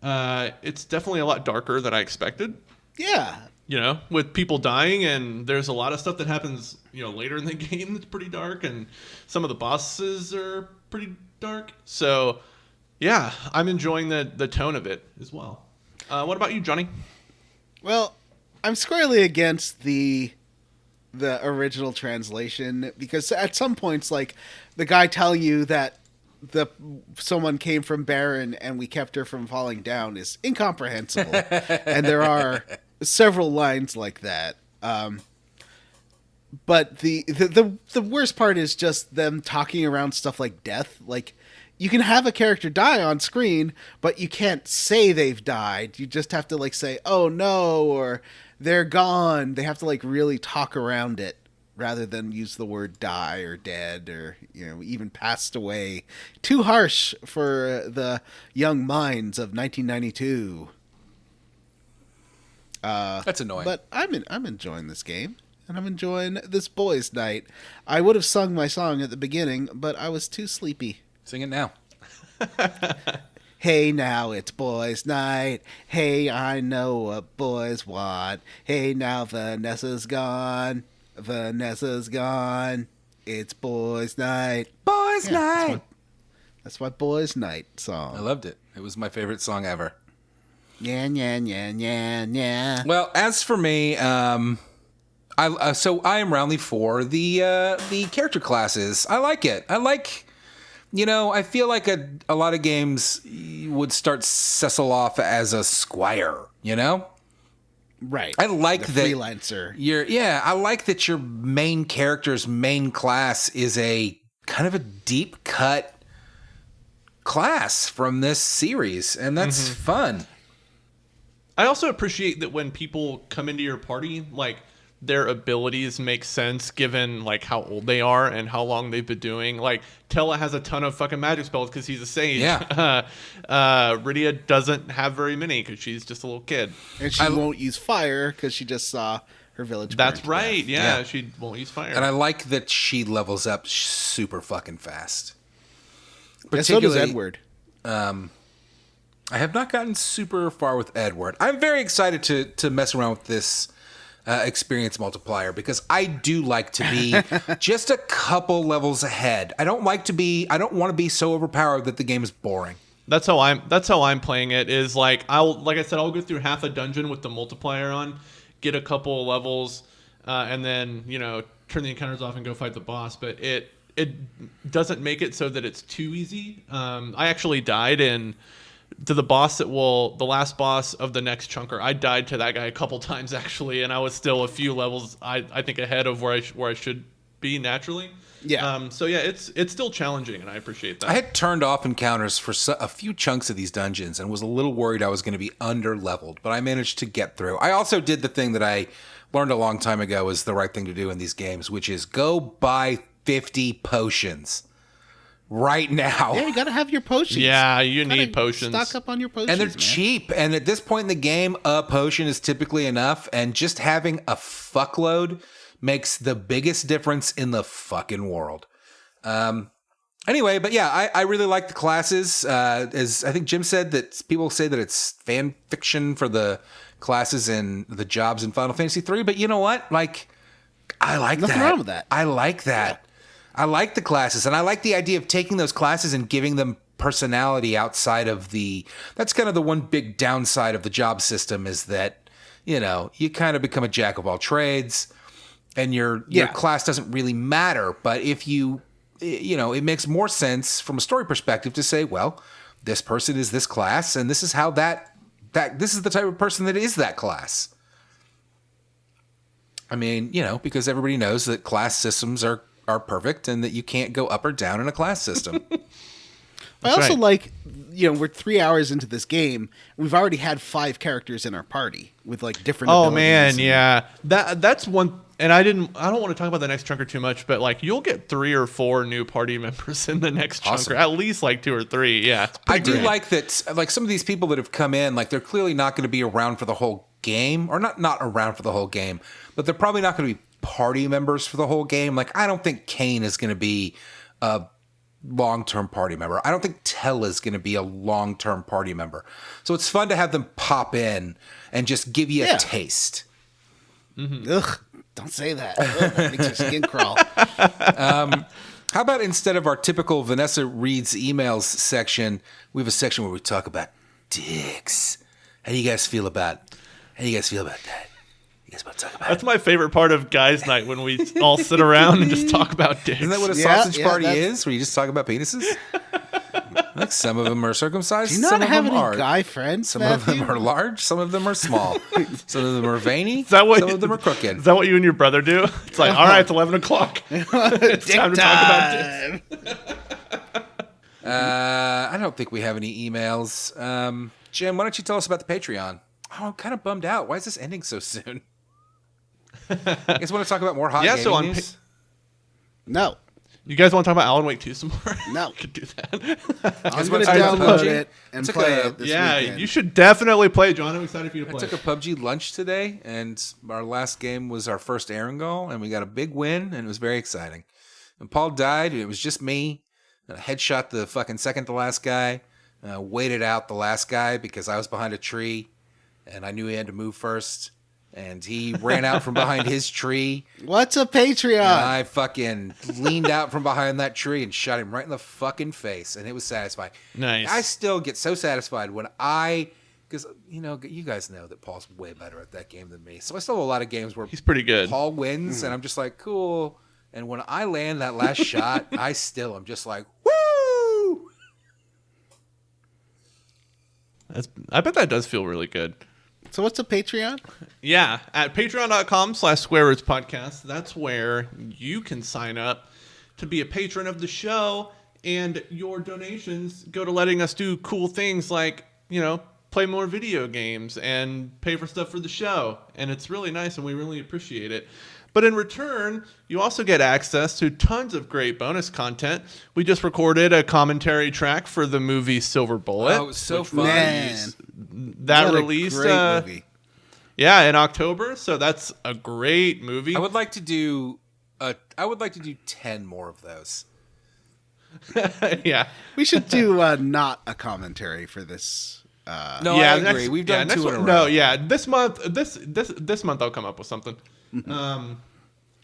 It's definitely a lot darker than I expected. Yeah. You know, with people dying, and there's a lot of stuff that happens, later in the game that's pretty dark, and some of the bosses are pretty dark. So, yeah, I'm enjoying the tone of it as well. What about you, Johnny? Well, I'm squarely against the original translation because at some points, like the guy telling you that someone came from Baron and we kept her from falling down is incomprehensible, and there are several lines like that. But the worst part is just them talking around stuff like death. Like, you can have a character die on screen, but you can't say they've died. You just have to like say, "Oh no," or "They're gone." They have to like really talk around it rather than use the word die or dead or even passed away. Too harsh for the young minds of 1992. That's annoying. But I'm enjoying this game. And I'm enjoying this boys' night. I would have sung my song at the beginning, but I was too sleepy. Sing it now. Hey, now it's boys' night. Hey, I know what boys want. Hey, now Vanessa's gone. Vanessa's gone. It's boys' night. Boys' night. That's my boys' night song. I loved it. It was my favorite song ever. Yeah, yeah, yeah, yeah, yeah. Well, as for me, I am roundly for the character classes. I like it. I feel like a lot of games would start Cecil off as a squire, Right. I like the that freelancer. I like that your main character's main class is a kind of a deep cut class from this series, and that's fun. I also appreciate that when people come into your party, like their abilities make sense given like how old they are and how long they've been doing. Like Tellah has a ton of fucking magic spells because he's a sage. Yeah. Rydia doesn't have very many because she's just a little kid. And she won't use fire because she just saw her village. That's burn to right. death. Yeah, she won't use fire. And I like that she levels up super fucking fast. And so does Particularly, Edward. I have not gotten super far with Edward. I'm very excited to mess around with this experience multiplier because I do like to be just a couple levels ahead. I don't want to be so overpowered that the game is boring. That's how I'm playing it. Is like I'll go through half a dungeon with the multiplier on, get a couple levels, and then turn the encounters off and go fight the boss. But it doesn't make it so that it's too easy. I actually died to the last boss of the next chunker. I died to that guy a couple times actually, and I was still a few levels I think ahead of where I should be naturally. Yeah. So yeah, it's still challenging, and I appreciate that. I had turned off encounters for a few chunks of these dungeons and was a little worried I was going to be under leveled, but I managed to get through. I also did the thing that I learned a long time ago is the right thing to do in these games, which is go buy 50 potions right now. Yeah, you gotta have your potions. Yeah, you Gotta need potions. Stock up on your potions, And they're man. cheap. And at this point in the game, a potion is typically enough. And just having a fuckload makes the biggest difference in the fucking world. Anyway, but yeah, I really like the classes. As I think Jim said, that people say that it's fan fiction for the classes and the jobs in Final Fantasy 3. But you know what? Like, I like Nothing that. wrong with that. I like that. I like the classes, and I like the idea of taking those classes and giving them personality outside of that's kind of the one big downside of the job system is that, you kind of become a jack of all trades and your class doesn't really matter. But if it makes more sense from a story perspective to say, well, this person is this class and this is how this is the type of person that is that class. I mean, because everybody knows that class systems are perfect and that you can't go up or down in a class system. I also right. like, we're 3 hours into this game. We've already had 5 characters in our party with like different. Oh abilities man, and- yeah. That's one. And I don't want to talk about the next chunker too much, but like you'll get 3 or 4 new party members in the next Awesome. chunker, at least like 2 or 3. Yeah, it's I pretty do great. like that, like some of these people that have come in, like they're clearly not going to be around for the whole game, or not around for the whole game, but they're probably not going to be party members for the whole game. Like I don't think Kane is going to be a long-term party member. I don't think Tellah is going to be a long-term party member. So it's fun to have them pop in and just give you a taste. Ugh, don't say that. Ugh, that makes your skin crawl. How about instead of our typical Vanessa reads emails section, we have a section where we talk about dicks. How do you guys feel about that? You guys want to talk about That's my favorite part of guys' night when we all sit around and just talk about dicks. Isn't that what a Yeah, sausage yeah, party that's- is? Where you just talk about penises? Like some of them are circumcised. Do you not some have of them any aren't. guy friends? Some of them Matthew? are large. Some of them are small. Some of them are veiny. Is that what, some of them are crooked. Is that what you and your brother do? It's like, all right, it's 11 o'clock. It's Dick time to talk about dicks. time. I don't think we have any emails. Jim, why don't you tell us about the Patreon? Oh, I'm kind of bummed out. Why is this ending so soon? You guys want to talk about more hot gaming So on news? No, You guys want to talk about Alan Wake 2 some more? No. We could do that. I'm wanna going to talk about download PUBG? it and It's like play a- it this Yeah, weekend. you should definitely play, John. I'm excited for you to I play. took a PUBG lunch today, and our last game was our first Aaron goal, and we got a big win, and it was very exciting. And Paul died, and it was just me. And I headshot the fucking second to last guy, waited out the last guy because I was behind a tree, and I knew he had to move first. And he ran out from behind his tree. What's a Patreon? And I fucking leaned out from behind that tree and shot him right in the fucking face. And it was satisfying. Nice. I still get so satisfied when because, you guys know that Paul's way better at that game than me. So I still have a lot of games where He's pretty good. Paul wins and I'm just like, cool. And when I land that last shot, I'm just like, woo! I bet that does feel really good. So what's a Patreon? Yeah, at patreon.com/squarerootspodcast. That's where you can sign up to be a patron of the show, and your donations go to letting us do cool things like, play more video games and pay for stuff for the show. And it's really nice, and we really appreciate it. But in return, you also get access to tons of great bonus content. We just recorded a commentary track for the movie Silver Bullet. Oh, it was so fun. Man, That what a released great movie. yeah, in October. So that's a great movie. I would like to do 10 more of those. Yeah. We should do not a commentary for this. No, Yeah, I agree. We've done next 2 in a row. No, yeah, this month I'll come up with something.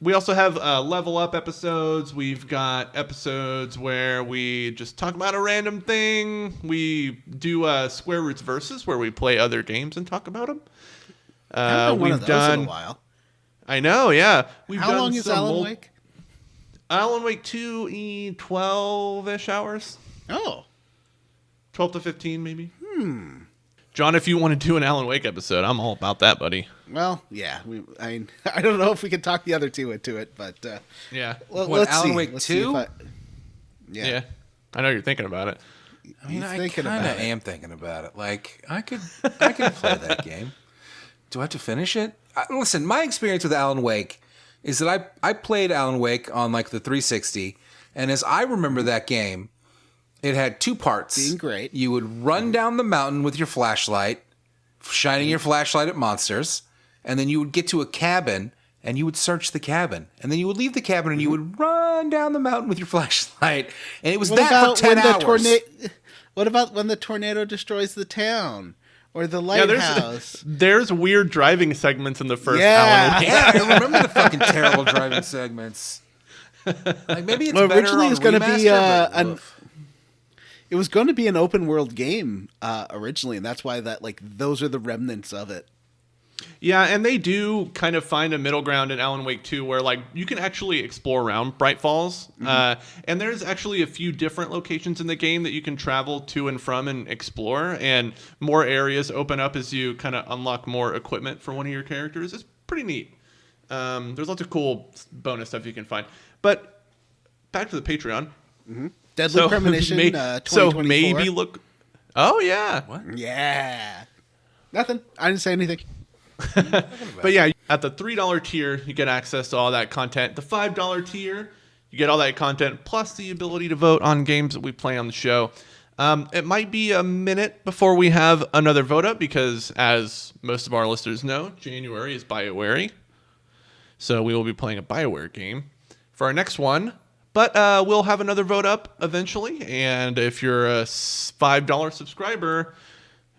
We also have level up episodes. We've got episodes where we just talk about a random thing. We do Square Roots Versus, where we play other games and talk about them. Haven't done one of those in a while. I know, yeah. How long is Alan Wake? Alan Wake 2 12-ish hours. Oh. 12 to 15 maybe. John, if you want to do an Alan Wake episode, I'm all about that, buddy. Well, yeah. I don't know if we can talk the other two into it, but Yeah. let's Alan see. Wake Let's see 2? Yeah. I know you're thinking about it. I mean, He's I thinking kind about of it. am thinking about it. Like, I could play that game. Do I have to finish it? Listen, my experience with Alan Wake is that I played Alan Wake on like the 360, and as I remember that game, it had 2 parts. Being great. You would run down the mountain with your flashlight, shining your flashlight at monsters, and then you would get to a cabin, and you would search the cabin. And then you would leave the cabin, and you would run down the mountain with your flashlight. And it was that for 10 hours. What about when the tornado destroys the town? Or the lighthouse? There's weird driving segments in the first Yeah. Alan Wake. Yeah, I remember the fucking terrible driving segments. Like maybe it's Well, better originally on it was going to be remaster, but oof. it was going to be an open world game originally, and that's why those are the remnants of it. Yeah, and they do kind of find a middle ground in Alan Wake 2 where like you can actually explore around Bright Falls. And there's actually a few different locations in the game that you can travel to and from and explore, and more areas open up as you kind of unlock more equipment for one of your characters. It's pretty neat. There's lots of cool bonus stuff you can find. But back to the Patreon. Deadly Premonition 2024. So maybe look... Oh, yeah. What? Yeah. Nothing. I didn't say anything. But yeah, at the $3 tier, you get access to all that content. The $5 tier, you get all that content, plus the ability to vote on games that we play on the show. It might be a minute before we have another vote up because, as most of our listeners know, January is BioWare. So we will be playing a BioWare game for our next one. But we'll have another vote up eventually. And if you're a $5 subscriber,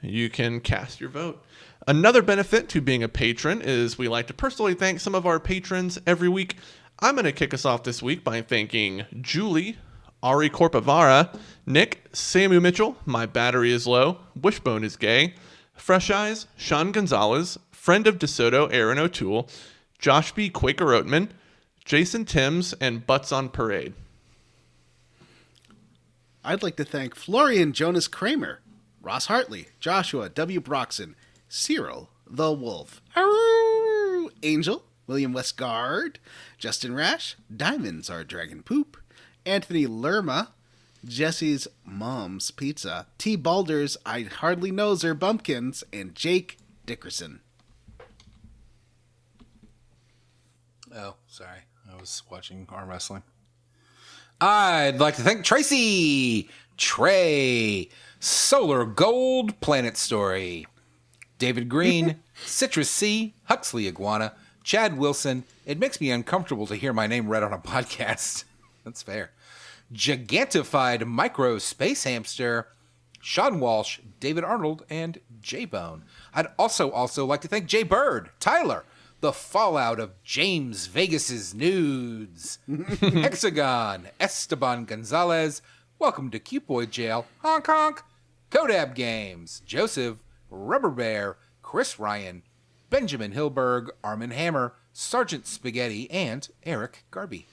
you can cast your vote. Another benefit to being a patron is we like to personally thank some of our patrons every week. I'm going to kick us off this week by thanking Julie, Ari Corpavara, Nick, Samu Mitchell, My Battery is Low, Wishbone is Gay, Fresh Eyes, Sean Gonzalez, Friend of DeSoto, Aaron O'Toole, Josh B. Quaker Oatman, Jason Timms, and Butts on Parade. I'd like to thank Florian Jonas Kramer, Ross Hartley, Joshua W. Broxson, Cyril the Wolf, Aroo, Angel, William Westgard, Justin Rash, Diamonds Are Dragon Poop, Anthony Lerma, Jesse's Mom's Pizza, T. Balders, I Hardly Knows Her Bumpkins, and Jake Dickerson. Oh, sorry. I was watching arm wrestling. I'd like to thank Tracy, Trey, Solar Gold, Planet Story, David Green, Citrus C, Huxley Iguana, Chad Wilson. It makes me uncomfortable to hear my name read on a podcast. That's fair. Gigantified Micro Space Hamster, Sean Walsh, David Arnold, and J-Bone. I'd also like to thank Jay Bird, Tyler, the fallout of James Vegas's nudes, Hexagon, Esteban Gonzalez, welcome to Cute Boy Jail, honk honk, Kodab Games, Joseph, Rubber Bear, Chris Ryan, Benjamin Hilberg, Armin Hammer, Sergeant Spaghetti, and Eric Garby.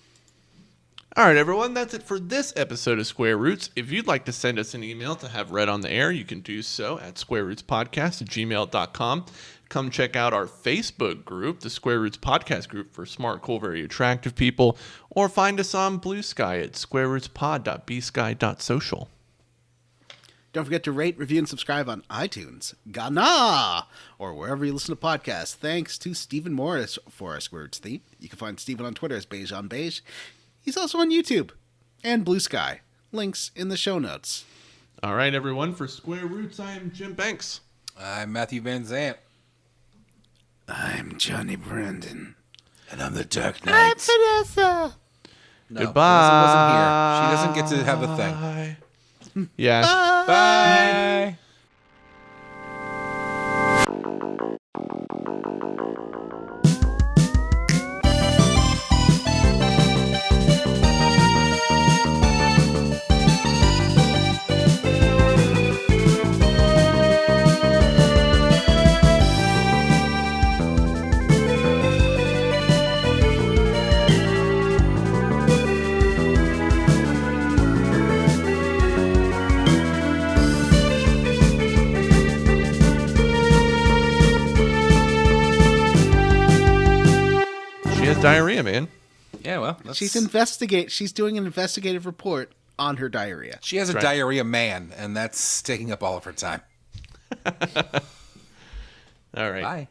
All right, everyone, that's it for this episode of Square Roots. If you'd like to send us an email to have read on the air, you can do so at squarerootspodcast@gmail.com. Come check out our Facebook group, the Square Roots Podcast Group for smart, cool, very attractive people, or find us on Blue Sky at squarerootspod.bsky.social. Don't forget to rate, review, and subscribe on iTunes, Ghana, or wherever you listen to podcasts. Thanks to Stephen Morris for our Squidward's theme. You can find Stephen on Twitter as Beige on Beige. He's also on YouTube and Blue Sky. Links in the show notes. All right, everyone. For Square Roots, I am Jim Banks. I'm Matthew Van Zant. I'm Johnny Brandon. And I'm the Dark Knight. Vanessa. No, Goodbye. Vanessa wasn't here. She doesn't get to have a thing. Yeah. Bye. She has diarrhea, man. Yeah, well, She's doing an investigative report on her diarrhea. she has a Right. diarrhea man, and that's taking up all of her time. All right. Bye.